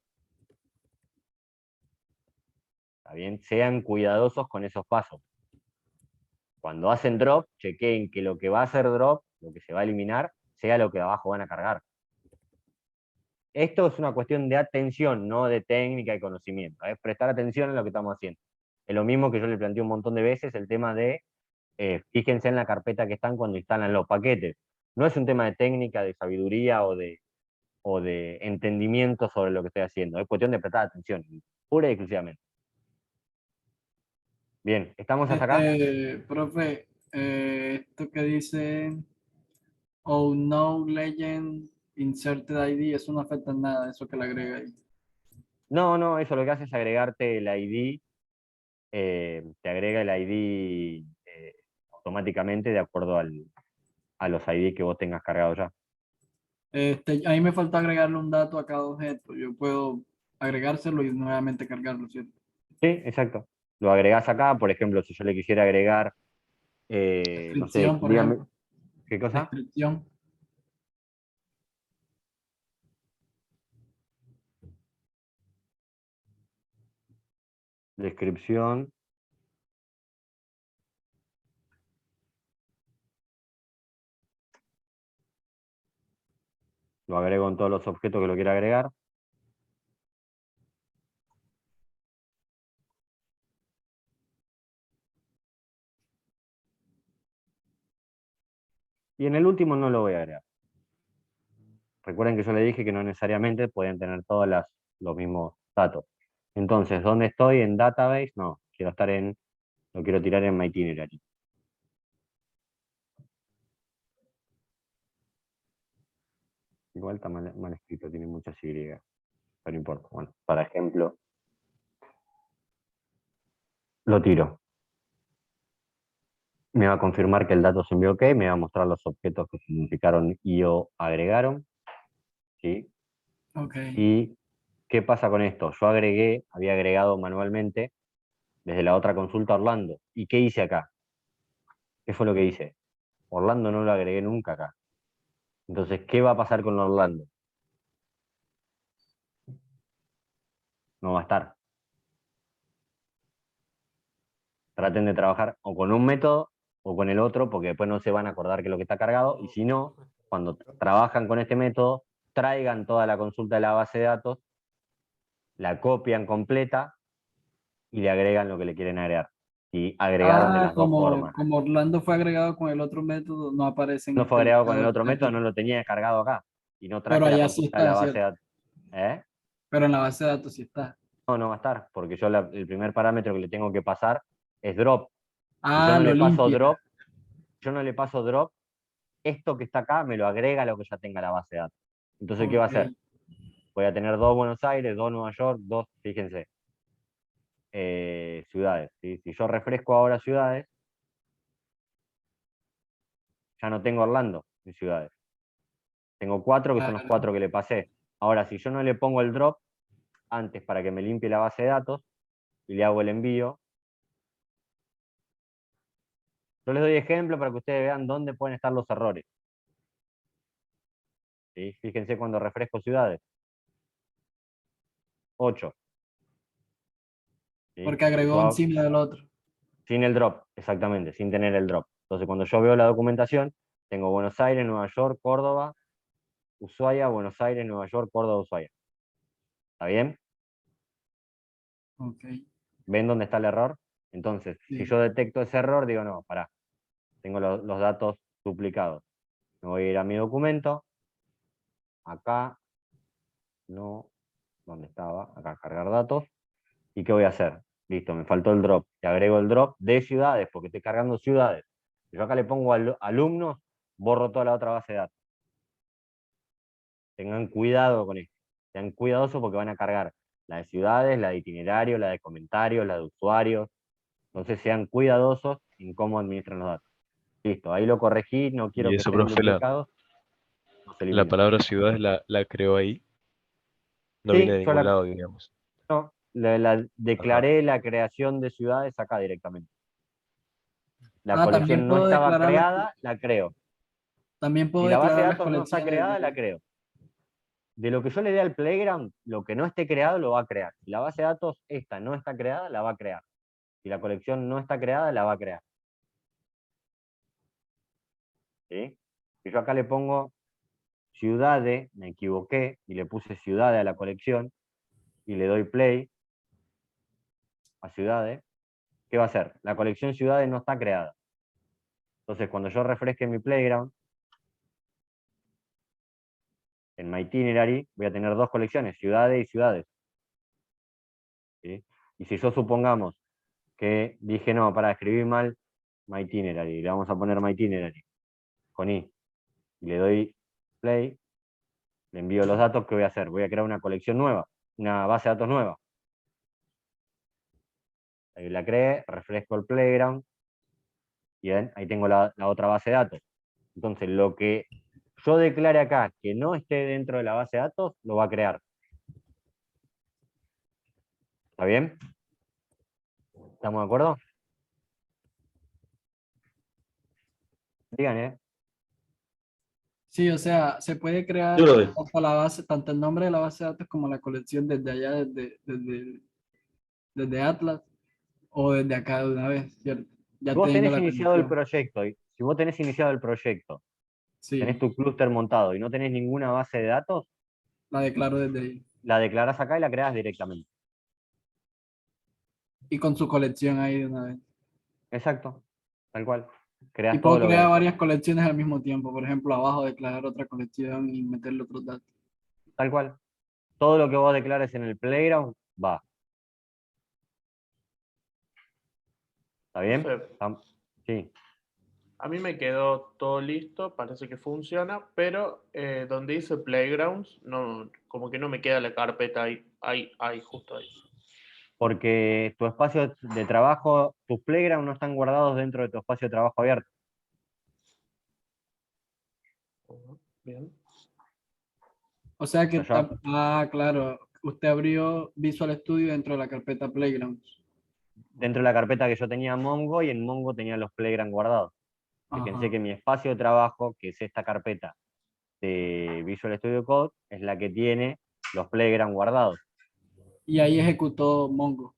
[SPEAKER 1] ¿Está bien? Sean cuidadosos con esos pasos. Cuando hacen drop, chequeen que lo que va a hacer drop, lo que se va a eliminar, sea lo que abajo van a cargar. Esto es una cuestión de atención, no de técnica y conocimiento. Es prestar atención en lo que estamos haciendo. Es lo mismo que yo le planteé un montón de veces, el tema de fíjense en la carpeta que están cuando instalan los paquetes. No es un tema de técnica, de sabiduría o de entendimiento sobre lo que estoy haciendo. Es cuestión de prestar atención, pura y exclusivamente. Bien, ¿estamos hasta acá?
[SPEAKER 5] Profe, esto que dice Oh no legend inserted ID, eso no afecta en nada, eso que le agrega ahí.
[SPEAKER 1] No, eso lo que hace es agregarte el ID, te agrega el ID automáticamente de acuerdo a los ID que vos tengas cargados ya.
[SPEAKER 5] A mí me falta agregarle un dato a cada objeto. Yo puedo agregárselo y nuevamente cargarlo, ¿cierto?
[SPEAKER 1] Sí, exacto. Lo agregás acá, por ejemplo, si yo le quisiera agregar, no sé,
[SPEAKER 5] Descripción, por
[SPEAKER 1] dígame,
[SPEAKER 5] ejemplo.
[SPEAKER 1] ¿qué cosa?
[SPEAKER 5] Descripción.
[SPEAKER 1] Descripción. Lo agrego en todos los objetos que lo quiera agregar. Y en el último no lo voy a agregar. Recuerden que yo le dije que no necesariamente pueden tener todos los mismos datos. Entonces, ¿dónde estoy? ¿En database? No, quiero estar lo quiero tirar en my itinerary. Igual está mal escrito, tiene muchas Y, pero no importa. Bueno, para ejemplo, lo tiro. Me va a confirmar que el dato se envió OK, me va a mostrar los objetos que se identificaron y o agregaron. ¿Sí?
[SPEAKER 5] Ok.
[SPEAKER 1] ¿Y qué pasa con esto? Yo había agregado manualmente desde la otra consulta a Orlando. ¿Y qué hice acá? ¿Qué fue lo que hice? Orlando no lo agregué nunca acá. Entonces, ¿qué va a pasar con Orlando? No va a estar. Traten de trabajar o con un método o con el otro, porque después no se van a acordar que es lo que está cargado, y si no, cuando trabajan con este método, traigan toda la consulta de la base de datos, la copian completa y le agregan lo que le quieren agregar. Y agregaron de las dos formas.
[SPEAKER 5] Como Orlando fue agregado con el otro método, no aparece en
[SPEAKER 1] No
[SPEAKER 5] este
[SPEAKER 1] fue agregado con el
[SPEAKER 5] listado.
[SPEAKER 1] otro método, no lo tenía descargado acá. Y no traje
[SPEAKER 5] Pero
[SPEAKER 1] la
[SPEAKER 5] allá sí
[SPEAKER 1] consulta de la
[SPEAKER 5] está,
[SPEAKER 1] base de
[SPEAKER 5] ¿cierto?
[SPEAKER 1] datos. ¿Eh?
[SPEAKER 5] Pero en la base de datos sí está.
[SPEAKER 1] No va a estar, porque yo el primer parámetro que le tengo que pasar es drop. Si yo
[SPEAKER 5] Ah,
[SPEAKER 1] no
[SPEAKER 5] lo
[SPEAKER 1] le paso
[SPEAKER 5] limpia.
[SPEAKER 1] drop, yo no le paso drop, esto que está acá me lo agrega a lo que ya tenga la base de datos. Entonces, ¿qué va a hacer?
[SPEAKER 5] Ok.
[SPEAKER 1] Voy a tener 2 Buenos Aires, 2 Nueva York, 2, fíjense, ciudades. ¿Sí? Si yo refresco ahora ciudades, ya no tengo Orlando en ciudades. Tengo 4 que son los 4 que le pasé. Ahora, si yo no le pongo el drop antes para que me limpie la base de datos y le hago el envío, yo les doy ejemplo para que ustedes vean dónde pueden estar los errores. ¿Sí? Fíjense cuando refresco ciudades. 8. ¿Sí?
[SPEAKER 5] Porque agregó encima del otro.
[SPEAKER 1] Sin el drop, exactamente, sin tener el drop. Entonces, cuando yo veo la documentación, tengo Buenos Aires, Nueva York, Córdoba, Ushuaia, Buenos Aires, Nueva York, Córdoba, Ushuaia. ¿Está bien?
[SPEAKER 5] Ok.
[SPEAKER 1] ¿Ven dónde está el error? Entonces,
[SPEAKER 5] Sí.
[SPEAKER 1] si yo detecto ese error, digo, no, pará, tengo los datos duplicados. Me voy a ir a mi documento, acá, no, ¿dónde estaba? Acá, cargar datos. ¿Y qué voy a hacer? Listo, me faltó el drop. Le agrego el drop de ciudades, porque estoy cargando ciudades. Yo acá le pongo alumnos, borro toda la otra base de datos. Tengan cuidado con esto. Sean cuidadosos porque van a cargar la de ciudades, la de itinerario, la de comentarios, la de usuarios. Entonces sean cuidadosos en cómo administran los datos. Listo, ahí lo corregí, no quiero
[SPEAKER 7] Y
[SPEAKER 1] que
[SPEAKER 7] eso,
[SPEAKER 1] estén
[SPEAKER 7] profe,
[SPEAKER 1] duplicados. No se
[SPEAKER 7] la
[SPEAKER 1] elimina.
[SPEAKER 7] palabra ciudades la creó ahí. No
[SPEAKER 1] Sí,
[SPEAKER 7] viene de
[SPEAKER 1] yo
[SPEAKER 7] ningún lado, digamos.
[SPEAKER 1] declaré la creación de ciudades acá directamente. La
[SPEAKER 5] También
[SPEAKER 1] colección no
[SPEAKER 5] puedo
[SPEAKER 1] estaba
[SPEAKER 5] declarar
[SPEAKER 1] creada, la creo.
[SPEAKER 5] también puedo
[SPEAKER 1] Si la base de
[SPEAKER 5] declarar las
[SPEAKER 1] datos no está
[SPEAKER 5] colecciones
[SPEAKER 1] creada, la creo. De lo que yo le dé al Playground, lo que no esté creado lo va a crear. Si la base de datos esta no está creada, la va a crear. Si la colección no está creada, la va a crear. ¿sí? Y yo acá le pongo ciudades, me equivoqué y le puse ciudades a la colección y le doy play a ciudades. ¿Qué va a hacer? La colección ciudades no está creada. Entonces, cuando yo refresque mi playground, en My Itinerary voy a tener dos colecciones, ciudades y ciudades. ¿Sí? Y si yo supongamos que dije, no, para escribir mal My Itinerary, le vamos a poner My Itinerary con I, y le doy play, le envío los datos, ¿qué voy a hacer? Voy a crear una colección nueva, una base de datos nueva. Ahí la creé, refresco el playground, y ven, ahí tengo la otra base de datos. Entonces, lo que yo declare acá que no esté dentro de la base de datos, lo va a crear. ¿Está bien? ¿Estamos de acuerdo? Digan,
[SPEAKER 5] Sí, o sea, se puede crear
[SPEAKER 8] Yo lo veo.
[SPEAKER 5] tanto la base, tanto el nombre de la base de datos como la colección desde allá, desde Atlas, o desde acá de una vez, ¿cierto? Ya
[SPEAKER 1] Si vos
[SPEAKER 5] teniendo
[SPEAKER 1] tenés
[SPEAKER 5] la
[SPEAKER 1] iniciado el
[SPEAKER 5] colección.
[SPEAKER 1] proyecto, si vos tenés iniciado el proyecto, tenés
[SPEAKER 5] Sí,
[SPEAKER 1] tu clúster montado y no tenés ninguna base de datos,
[SPEAKER 5] la declaro desde ahí.
[SPEAKER 1] la declarás acá y la creás directamente.
[SPEAKER 5] Y con su colección ahí de una vez.
[SPEAKER 1] Exacto, tal cual.
[SPEAKER 5] Y
[SPEAKER 1] Creás todo
[SPEAKER 5] puedo
[SPEAKER 1] lo que
[SPEAKER 5] crear varias colecciones al mismo tiempo. Por ejemplo, abajo declarar otra colección y meterle otros datos.
[SPEAKER 1] tal cual. Todo lo que vos declares en el playground va. ¿Está bien?
[SPEAKER 9] Profe,
[SPEAKER 1] Sí.
[SPEAKER 9] a mí me quedó todo listo, parece que funciona, pero donde dice Playgrounds, no, como que no me queda la carpeta ahí, justo ahí.
[SPEAKER 1] Porque tu espacio de trabajo, tus playgrounds no están guardados dentro de tu espacio de trabajo abierto.
[SPEAKER 9] Bien.
[SPEAKER 5] O sea que,
[SPEAKER 1] Allá.
[SPEAKER 5] claro, usted abrió Visual Studio dentro de la carpeta Playgrounds.
[SPEAKER 1] Dentro de la carpeta que yo tenía Mongo, y en Mongo tenía los playgrounds guardados. Fíjense
[SPEAKER 5] Ajá.
[SPEAKER 1] que mi espacio de trabajo, que es esta carpeta de Visual Studio Code, es la que tiene los playgrounds guardados.
[SPEAKER 5] Y ahí ejecutó Mongo.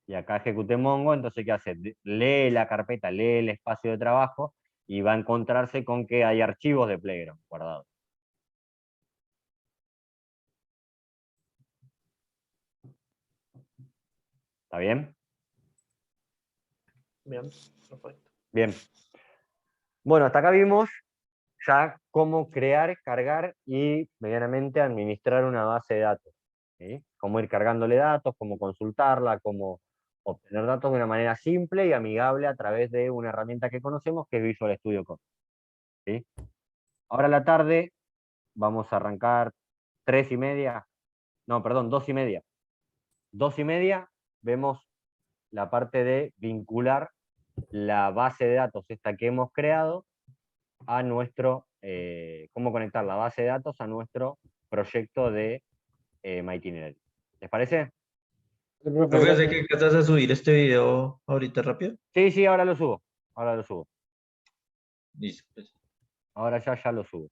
[SPEAKER 1] Y acá ejecuté Mongo, entonces ¿qué hace? Lee la carpeta, lee el espacio de trabajo y va a encontrarse con que hay archivos de playground guardados. ¿Está bien?
[SPEAKER 9] Bien, perfecto.
[SPEAKER 1] Bien. Bueno, hasta acá vimos ya cómo crear, cargar y medianamente administrar una base de datos. ¿Sí? Cómo ir cargándole datos, cómo consultarla, cómo obtener datos de una manera simple y amigable a través de una herramienta que conocemos que es Visual Studio Code. ¿Sí? Ahora a la tarde vamos a arrancar 3:30, no, perdón, 2:30. 2:30 vemos la parte de vincular la base de datos esta que hemos creado a nuestro, cómo conectar la base de datos a nuestro proyecto de My Itinerary. ¿Les parece?
[SPEAKER 10] Profe, ¿sé que alcanzas a subir este video ahorita rápido?
[SPEAKER 1] Sí, sí, ahora lo subo. Ahora lo subo.
[SPEAKER 10] Listo, pues.
[SPEAKER 1] Ahora ya lo subo.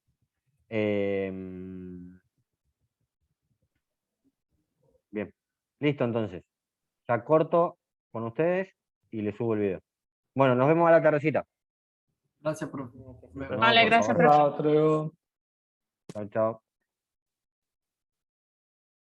[SPEAKER 1] Bien. Listo, entonces. Ya corto con ustedes y les subo el video. Bueno, nos vemos a la tardecita.
[SPEAKER 5] Gracias, profe.
[SPEAKER 4] Vale,
[SPEAKER 1] por
[SPEAKER 4] gracias,
[SPEAKER 1] favor.
[SPEAKER 4] profe.
[SPEAKER 1] Chao, chao.